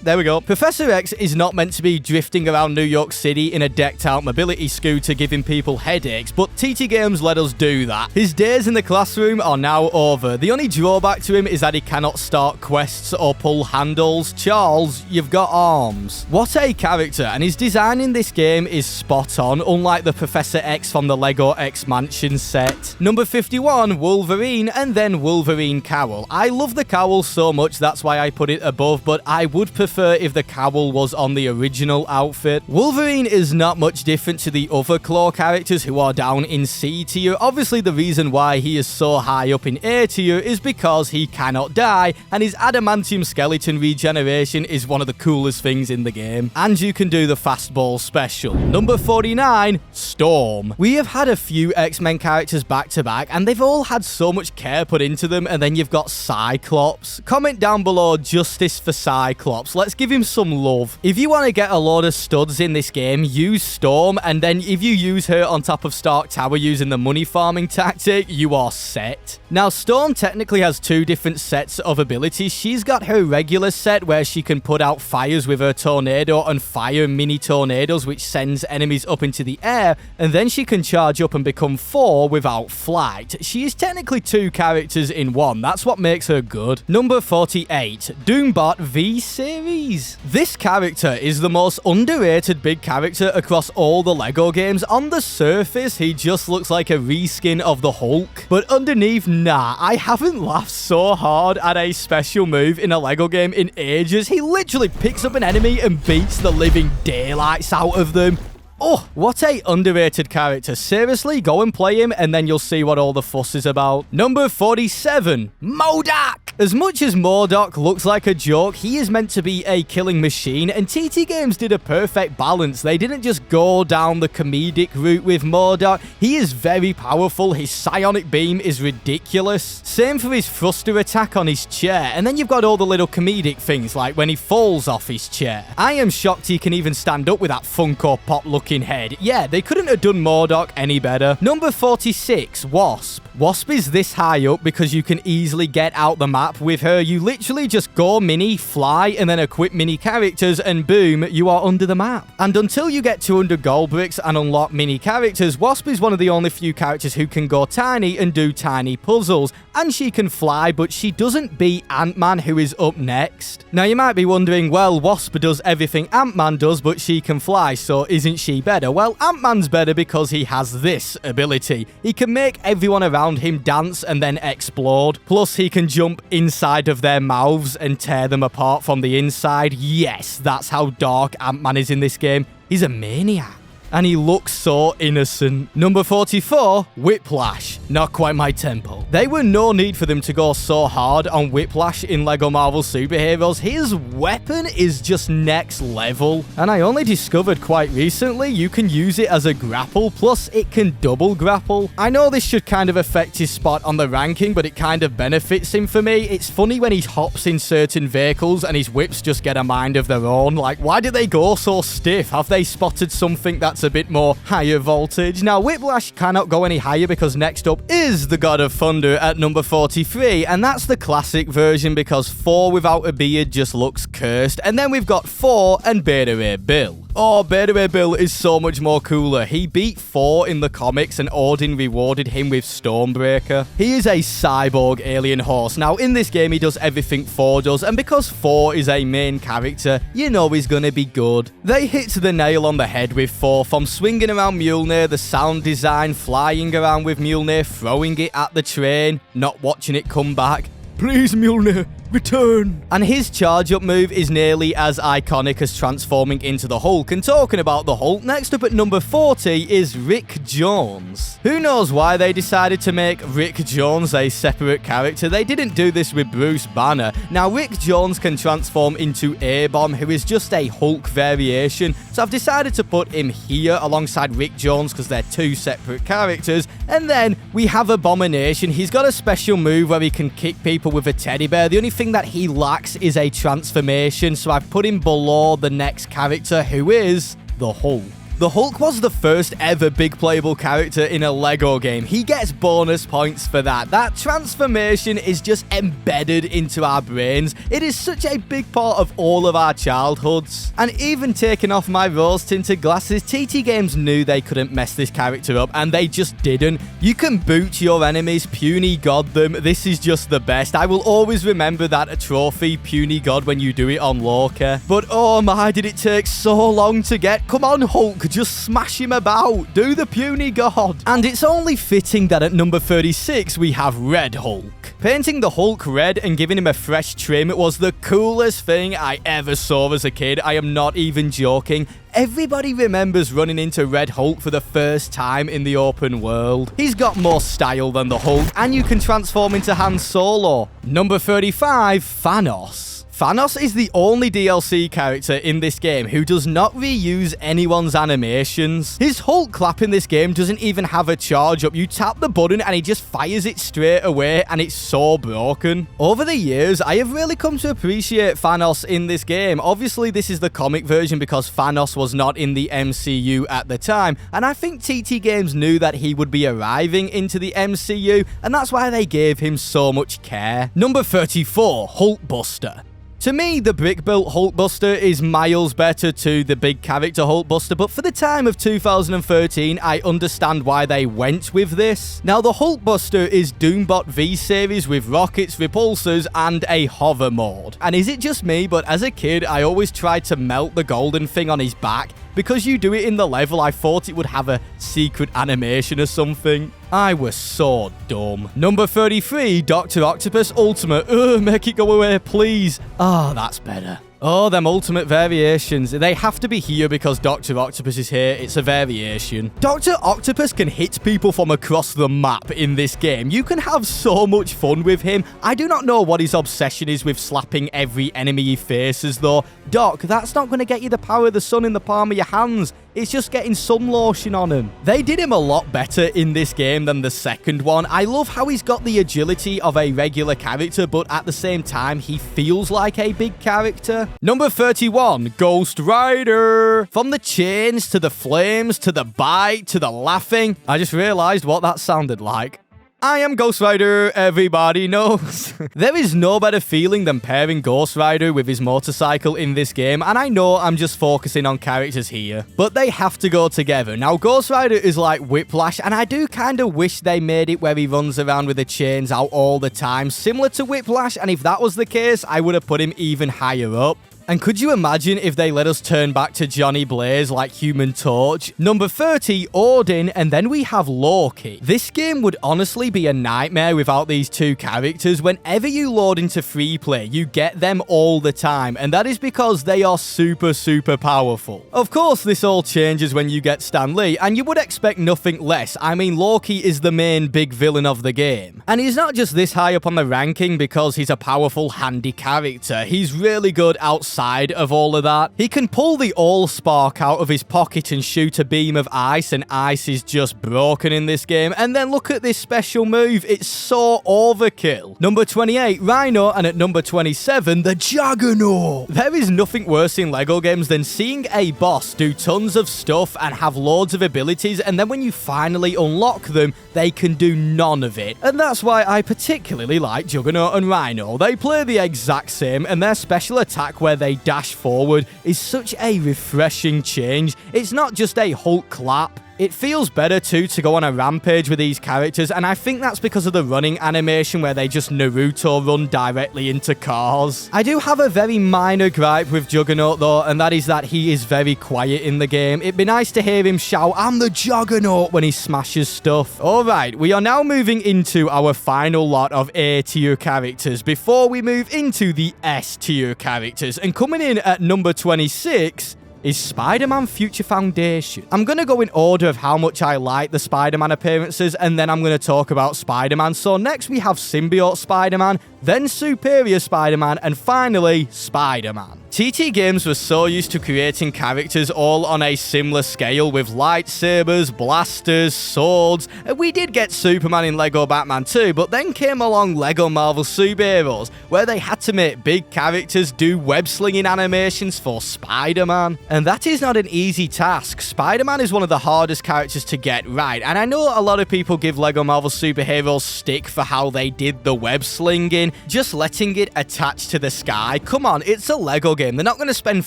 There we go. Professor X is not meant to be drifting around New York City in a decked-out mobility scooter giving people headaches, but TT Games let us do that. His days in the classroom are now over. The only drawback to him is that he cannot start quests or pull handles. Charles, you've got arms. What a character, and his design in this game is spot on, unlike the Professor X from the LEGO X Mansion set. Number 51, Wolverine, and then Wolverine cowl. I love the cowl so much, that's why I put it above, but I would prefer if the cowl was on the original outfit. Wolverine is not much different to the other Claw characters who are down in C tier. Obviously, the reason why he is so high up in A tier is because he cannot die, and his adamantium skeleton regeneration is one of the coolest things in the game. And you can do the fastball special. Number 49, Storm. We have had a few X-Men characters back to back, and they've all had so much care put into them, and then you've got Cyclops. Comment down below justice for Cyclops. Let's give him some love. If you want to get a load of studs in this game, use Storm, and then if you use her on top of Stark Tower using the money farming tactic, you are set. Now, Storm technically has two different sets of abilities. She's got her regular set where she can put out fires with her tornado and fire mini tornadoes, which sends enemies up into the air, and then she can charge up and become 4 without flight. She is technically 2 characters in one. That's what makes her good. Number 48, Doombot V-Series. This character is the most underrated big character across all the LEGO games. On the surface, he just looks like a reskin of the Hulk, but underneath, nah, I haven't laughed so hard at a special move in a LEGO game in ages. He literally picks up an enemy and beats the living daylights out of them. Oh, what a underrated character. Seriously, go and play him and then you'll see what all the fuss is about. Number 47, MODOK. As much as MODOK looks like a joke, he is meant to be a killing machine, and TT Games did a perfect balance. They didn't just go down the comedic route with MODOK. He is very powerful. His psionic beam is ridiculous. Same for his thruster attack on his chair, and then you've got all the little comedic things like when he falls off his chair. I am shocked he can even stand up with that Funko Pop looking head. Yeah, they couldn't have done MODOK any better. Number 46, Wasp. Wasp is this high up because you can easily get out the map with her. You literally just go mini, fly, and then equip mini characters, and boom, you are under the map. And until you get 200 gold bricks and unlock mini characters, Wasp is one of the only few characters who can go tiny and do tiny puzzles. And she can fly, but she doesn't beat Ant-Man, who is up next. Now, you might be wondering, well, Wasp does everything Ant-Man does, but she can fly, so isn't she better? Well, Ant-Man's better because he has this ability. He can make everyone around him dance and then explode. Plus, he can jump inside of their mouths and tear them apart from the inside. Yes, that's how dark Ant-Man is in this game. He's a maniac. And he looks so innocent. Number 44, Whiplash. Not quite my tempo. There were no need for them to go so hard on Whiplash in LEGO Marvel Superheroes. His weapon is just next level. And I only discovered quite recently you can use it as a grapple, plus it can double grapple. I know this should kind of affect his spot on the ranking, but it kind of benefits him for me. It's funny when he hops in certain vehicles and his whips just get a mind of their own. Like, why do they go so stiff? Have they spotted something that's a bit more higher voltage? Now, Whiplash cannot go any higher because next up is the God of Thunder at number 43, and that's the classic version because 4 without a beard just looks cursed. And then we've got 4 and Beta Ray Bill. Oh, Beta Ray Bill is so much more cooler. He beat 4 in the comics and Odin rewarded him with Stormbreaker. He is a cyborg alien horse. Now, in this game, he does everything 4 does, and because 4 is a main character, you know he's gonna be good. They hit the nail on the head with 4, from swinging around Mjolnir, the sound design, flying around with Mjolnir, throwing it at the train, not watching it come back. Please, Mjolnir, return. And his charge-up move is nearly as iconic as transforming into the Hulk. And talking about the Hulk, next up at number 40 is Rick Jones. Who knows why they decided to make Rick Jones a separate character? They didn't do this with Bruce Banner. Now, Rick Jones can transform into A-Bomb, who is just a Hulk variation. So I've decided to put him here alongside Rick Jones because they're 2 separate characters. And then we have Abomination. He's got a special move where he can kick people with a teddy bear. The only thing that he lacks is a transformation, so I've put him below the next character, who is the Hulk. The Hulk was the first ever big playable character in a LEGO game. He gets bonus points for that. That transformation is just embedded into our brains. It is such a big part of all of our childhoods. And even taking off my rose-tinted glasses, TT Games knew they couldn't mess this character up, and they just didn't. You can boot your enemies, puny god them. This is just the best. I will always remember that a trophy, puny god, when you do it on Loki. But oh my, did it take so long to get? Come on, Hulk. Just smash him about. Do the puny god. And it's only fitting that at number 36, we have Red Hulk. Painting the Hulk red and giving him a fresh trim was the coolest thing I ever saw as a kid. I am not even joking. Everybody remembers running into Red Hulk for the first time in the open world. He's got more style than the Hulk, and you can transform into Han Solo. Number 35, Thanos. Thanos is the only DLC character in this game who does not reuse anyone's animations. His Hulk clap in this game doesn't even have a charge up. You tap the button and he just fires it straight away, and it's so broken. Over the years, I have really come to appreciate Thanos in this game. Obviously, this is the comic version because Thanos was not in the MCU at the time, and I think TT Games knew that he would be arriving into the MCU, and that's why they gave him so much care. Number 34, Hulkbuster. To me, the brick-built Hulkbuster is miles better to the big character Hulkbuster, but for the time of 2013, I understand why they went with this. Now, the Hulkbuster is Doombot V-Series with rockets, repulsors, and a hover mode. And is it just me, but as a kid, I always tried to melt the golden thing on his back. Because you do it in the level, I thought it would have a secret animation or something. I was so dumb. Number 33, Dr. Octopus Ultimate. Make it go away, please. Oh, that's better. Oh, them ultimate variations. They have to be here because Dr. Octopus is here. It's a variation. Dr. Octopus can hit people from across the map in this game. You can have so much fun with him. I do not know what his obsession is with slapping every enemy he faces, though. Doc, that's not going to get you the power of the sun in the palm of your hands. It's just getting sun lotion on him. They did him a lot better in this game than the second one. I love how he's got the agility of a regular character, but at the same time, he feels like a big character. Number 31, Ghost Rider. From the chains, to the flames, to the bite, to the laughing. I just realized what that sounded like. I am Ghost Rider, everybody knows. There is no better feeling than pairing Ghost Rider with his motorcycle in this game, and I know I'm just focusing on characters here, but they have to go together. Now, Ghost Rider is like Whiplash, and I do kind of wish they made it where he runs around with the chains out all the time, similar to Whiplash, and if that was the case, I would have put him even higher up. And could you imagine if they let us turn back to Johnny Blaze like Human Torch? Number 30, Odin, and then we have Loki. This game would honestly be a nightmare without these two characters. Whenever you load into free play, you get them all the time, and that is because they are super, super powerful. Of course, this all changes when you get Stan Lee, and you would expect nothing less. I mean, Loki is the main big villain of the game. And he's not just this high up on the ranking because he's a powerful, handy character. He's really good outside of all of that. He can pull the Allspark out of his pocket and shoot a beam of ice, and ice is just broken in this game. And then look at this special move. It's so overkill. Number 28, Rhino, and at number 27, the Juggernaut. There is nothing worse in LEGO games than seeing a boss do tons of stuff and have loads of abilities, and then when you finally unlock them, they can do none of it. And that's why I particularly like Juggernaut and Rhino. They play the exact same, and their special attack where they dash forward is such a refreshing change. It's not just a Hulk clap. It feels better too to go on a rampage with these characters, and I think that's because of the running animation where they just Naruto run directly into cars. I do have a very minor gripe with Juggernaut though, and that is that he is very quiet in the game. It'd be nice to hear him shout, "I'm the Juggernaut," when he smashes stuff. Alright, we are now moving into our final lot of A tier characters before we move into the S tier characters, and coming in at number 26 is Spider-Man Future Foundation. I'm going to go in order of how much I like the Spider-Man appearances, and then I'm going to talk about Spider-Man. So next we have Symbiote Spider-Man, then Superior Spider-Man, and finally Spider-Man. TT Games was so used to creating characters all on a similar scale with lightsabers, blasters, swords. We did get Superman in LEGO Batman too, but then came along LEGO Marvel Superheroes, where they had to make big characters do web-slinging animations for Spider-Man. And that is not an easy task. Spider-Man is one of the hardest characters to get right, and I know a lot of people give LEGO Marvel Superheroes stick for how they did the web-slinging, just letting it attach to the sky. Come on, it's a LEGO game. They're not going to spend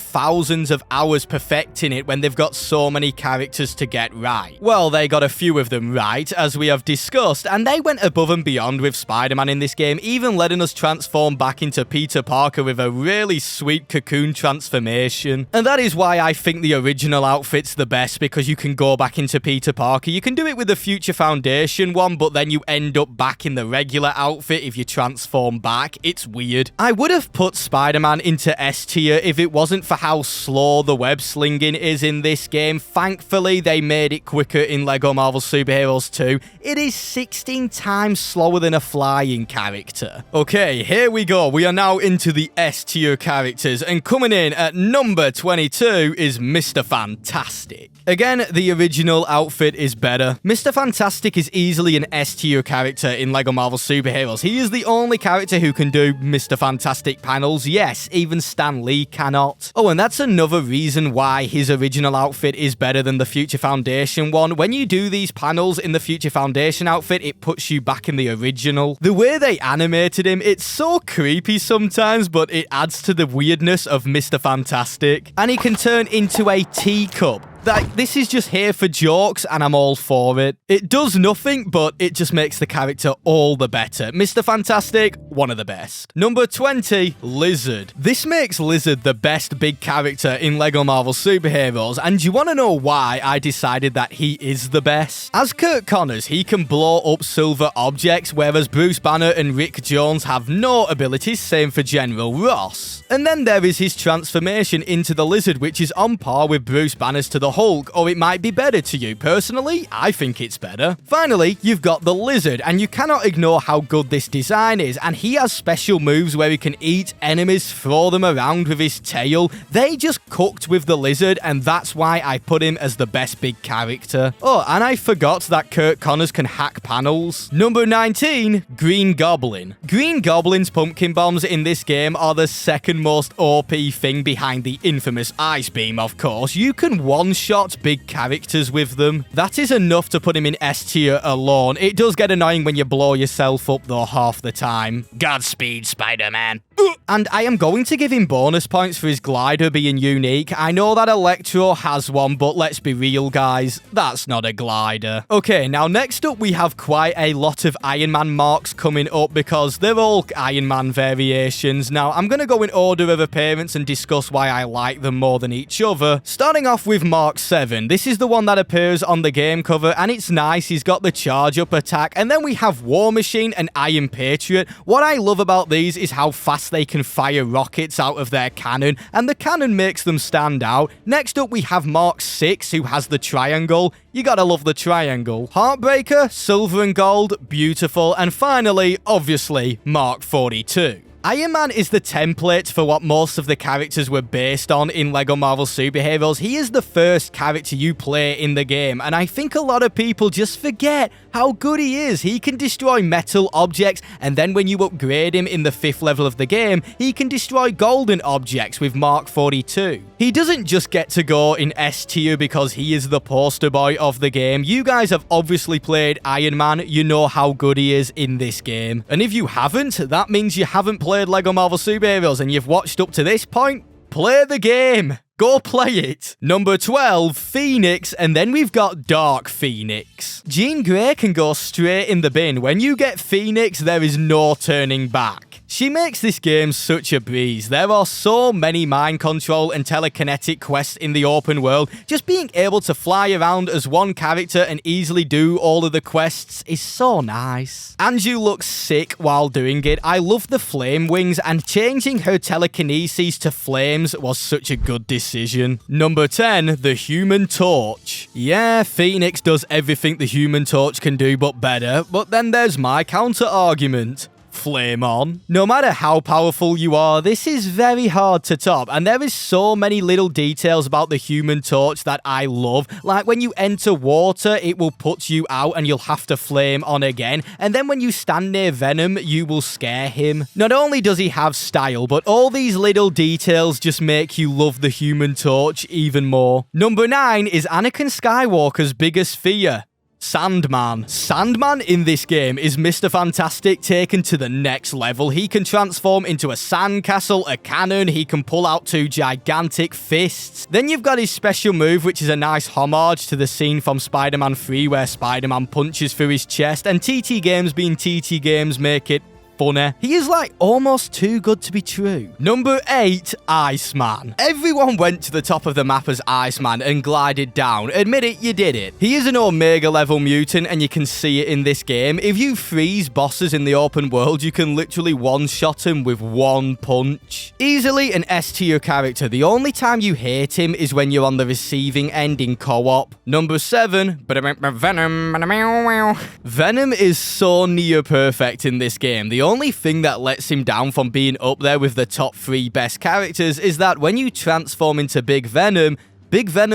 thousands of hours perfecting it when they've got so many characters to get right. Well, they got a few of them right, as we have discussed, and they went above and beyond with Spider-Man in this game, even letting us transform back into Peter Parker with a really sweet cocoon transformation. And that is why I think the original outfit's the best, because you can go back into Peter Parker. You can do it with the Future Foundation one, but then you end up back in the regular outfit if you transform come back. It's weird. I would have put Spider-Man into S tier if it wasn't for how slow the web slinging is in this game. Thankfully, they made it quicker in LEGO Marvel Superheroes 2. It is 16 times slower than a flying character. Okay, here we go. We are now into the S tier characters, and coming in at number 22 is Mr. Fantastic. Again, the original outfit is better. Mr. Fantastic is easily an S tier character in LEGO Marvel Superheroes. He is the only character who can do Mr. Fantastic panels. Yes, even Stan Lee cannot. Oh, and that's another reason why his original outfit is better than the Future Foundation one. When you do these panels in the Future Foundation outfit, it puts you back in the original. The way they animated him, it's so creepy sometimes, but it adds to the weirdness of Mr. Fantastic. And he can turn into a teacup. This is just here for jokes, and I'm all for it. It does nothing, but it just makes the character all the better. Mr. Fantastic, one of the best. Number 20, Lizard. This makes Lizard the best big character in LEGO Marvel Superheroes, and you want to know why I decided that he is the best? As Kurt Connors, he can blow up silver objects, whereas Bruce Banner and Rick Jones have no abilities, same for General Ross. And then there is his transformation into the Lizard, which is on par with Bruce Banner's to the Hulk, or it might be better to you. Personally, I think it's better. Finally, you've got the Lizard, and you cannot ignore how good this design is, and he has special moves where he can eat enemies, throw them around with his tail. They just cooked with the Lizard, and that's why I put him as the best big character. Oh, and I forgot that Kurt Connors can hack panels. Number 19, Green Goblin. Green Goblin's pumpkin bombs in this game are the second most OP thing behind the infamous Ice Beam, of course. You can one-shot big characters with them. That is enough to put him in S tier alone. It does get annoying when you blow yourself up though half the time. Godspeed, Spider-Man. And I am going to give him bonus points for his glider being unique. I know that Electro has one, but let's be real, guys. That's not a glider. Okay, now next up we have quite a lot of Iron Man marks coming up because they're all Iron Man variations. Now, I'm going to go in order of appearance and discuss why I like them more than each other. Starting off with Mark 7. This is the one that appears on the game cover, and it's nice. He's got the charge-up attack. And then we have War Machine and Iron Patriot. What I love about these is how fast they can fire rockets out of their cannon, and the cannon makes them stand out. Next up, we have Mark 6, who has the triangle. You gotta love the triangle. Heartbreaker, silver and gold, beautiful. And finally, obviously, Mark 42. Iron Man is the template for what most of the characters were based on in LEGO Marvel Superheroes. He is the first character you play in the game, and I think a lot of people just forget how good he is. He can destroy metal objects, and then when you upgrade him in the 5th level of the game, he can destroy golden objects with Mark 42. He doesn't just get to go in S tier because he is the poster boy of the game. You guys have obviously played Iron Man. You know how good he is in this game. And if you haven't, that means you haven't played LEGO Marvel Superheroes and you've watched up to this point. Play the game. Go play it. Number 12, Phoenix, and then we've got Dark Phoenix. Jean Grey can go straight in the bin. When you get Phoenix, there is no turning back. She makes this game such a breeze. There are so many mind control and telekinetic quests in the open world. Just being able to fly around as one character and easily do all of the quests is so nice. Anju looks sick while doing it. I love the flame wings, and changing her telekinesis to flames was such a good decision. Number 10, the Human Torch. Yeah, Phoenix does everything the Human Torch can do but better, but then there's my counter argument. Flame on. No matter how powerful you are, this is very hard to top, and there is so many little details about the Human Torch that I love. Like when you enter water, it will put you out and you'll have to flame on again, and then when you stand near Venom, you will scare him. Not only does he have style, but all these little details just make you love the Human Torch even more. Number 9 is Anakin Skywalker's biggest fear. Sandman. Sandman in this game is Mr. Fantastic taken to the next level. He can transform into a sandcastle, a cannon, he can pull out 2 gigantic fists. Then you've got his special move, which is a nice homage to the scene from Spider-Man 3 where Spider-Man punches through his chest, and TT games being TT games make it funny. He is like almost too good to be true. Number 8, Iceman. Everyone went to the top of the map as Iceman and glided down. Admit it, you did it. He is an Omega level mutant and you can see it in this game. If you freeze bosses in the open world, you can literally one-shot him with one punch. Easily an S tier character. The only time you hate him is when you're on the receiving end in co-op. Number 7, Venom. Venom is so near perfect in this game. The only thing that lets him down from being up there with the top 3 best characters is that when you transform into Big Venom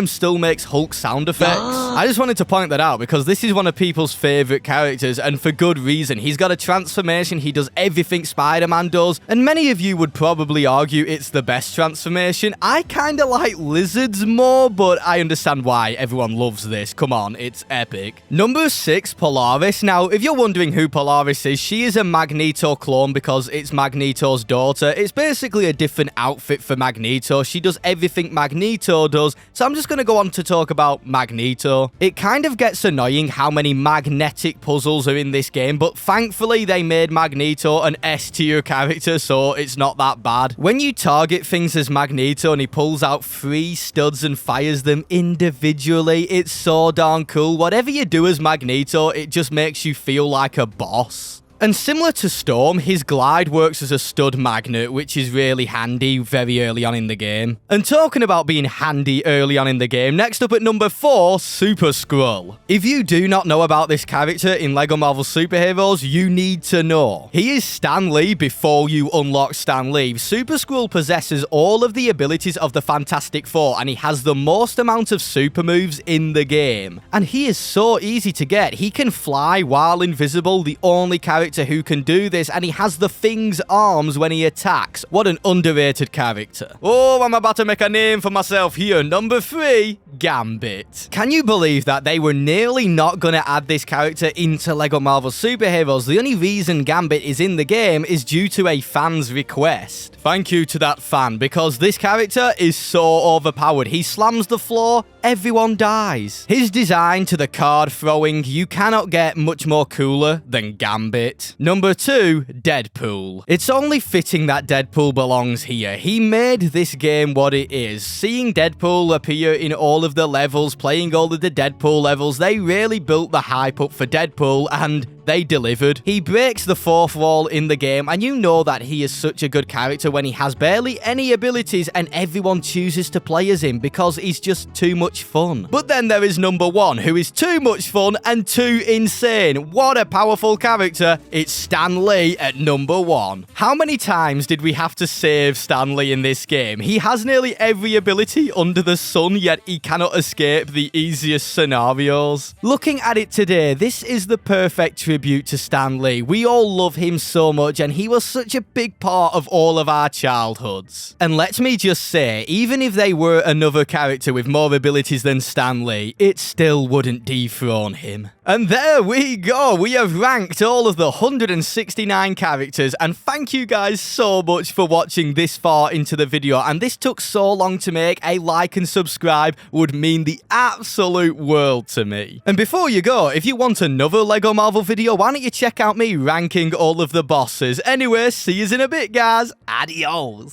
still makes Hulk sound effects. I just wanted to point that out because this is one of people's favorite characters, and for good reason. He's got a transformation, he does everything Spider-Man does, and many of you would probably argue it's the best transformation. I kinda like lizards more, but I understand why everyone loves this. Come on, it's epic. Number 6, Polaris. Now, if you're wondering who Polaris is, she is a Magneto clone because it's Magneto's daughter. It's basically a different outfit for Magneto. She does everything Magneto does, so I'm just going to go on to talk about Magneto. It kind of gets annoying how many magnetic puzzles are in this game, but thankfully they made Magneto an S tier character, so it's not that bad. When you target things as Magneto and he pulls out 3 studs and fires them individually, it's so darn cool. Whatever you do as Magneto, it just makes you feel like a boss. And similar to Storm, his glide works as a stud magnet, which is really handy very early on in the game. And talking about being handy early on in the game, next up at number 4, Super Skrull. If you do not know about this character in LEGO Marvel Superheroes, you need to know. He is Stan Lee before you unlock Stan Lee. Super Skrull possesses all of the abilities of the Fantastic Four, and he has the most amount of super moves in the game. And he is so easy to get. He can fly while invisible, the only character who can do this, and he has the Thing's arms when he attacks. What an underrated character. Oh, I'm about to make a name for myself here. Number 3, Gambit. Can you believe that they were nearly not gonna add this character into LEGO Marvel Superheroes? The only reason Gambit is in the game is due to a fan's request. Thank you to that fan, because this character is so overpowered. He slams the floor, everyone dies. His design to the card throwing, you cannot get much more cooler than Gambit. Number 2, Deadpool. It's only fitting that Deadpool belongs here. He made this game what it is. Seeing Deadpool appear in all of the levels, playing all of the Deadpool levels, they really built the hype up for Deadpool, and they delivered. He breaks the 4th wall in the game, and you know that he is such a good character when he has barely any abilities and everyone chooses to play as him because he's just too much fun. But then there is number 1, who is too much fun and too insane. What a powerful character. It's Stan Lee at number 1. How many times did we have to save Stan Lee in this game? He has nearly every ability under the sun, yet he cannot escape the easiest scenarios. Looking at it today, this is the perfect tribute to Stan Lee. We all love him so much, and he was such a big part of all of our childhoods. And let me just say, even if they were another character with more abilities than Stan Lee, it still wouldn't dethrone him. And there we go. We have ranked all of the 169 characters, and thank you guys so much for watching this far into the video. And this took so long to make. A like and subscribe would mean the absolute world to me. And before you go, if you want another LEGO Marvel video, why don't you check out me ranking all of the bosses? Anyway, see yous in a bit, guys. Adios.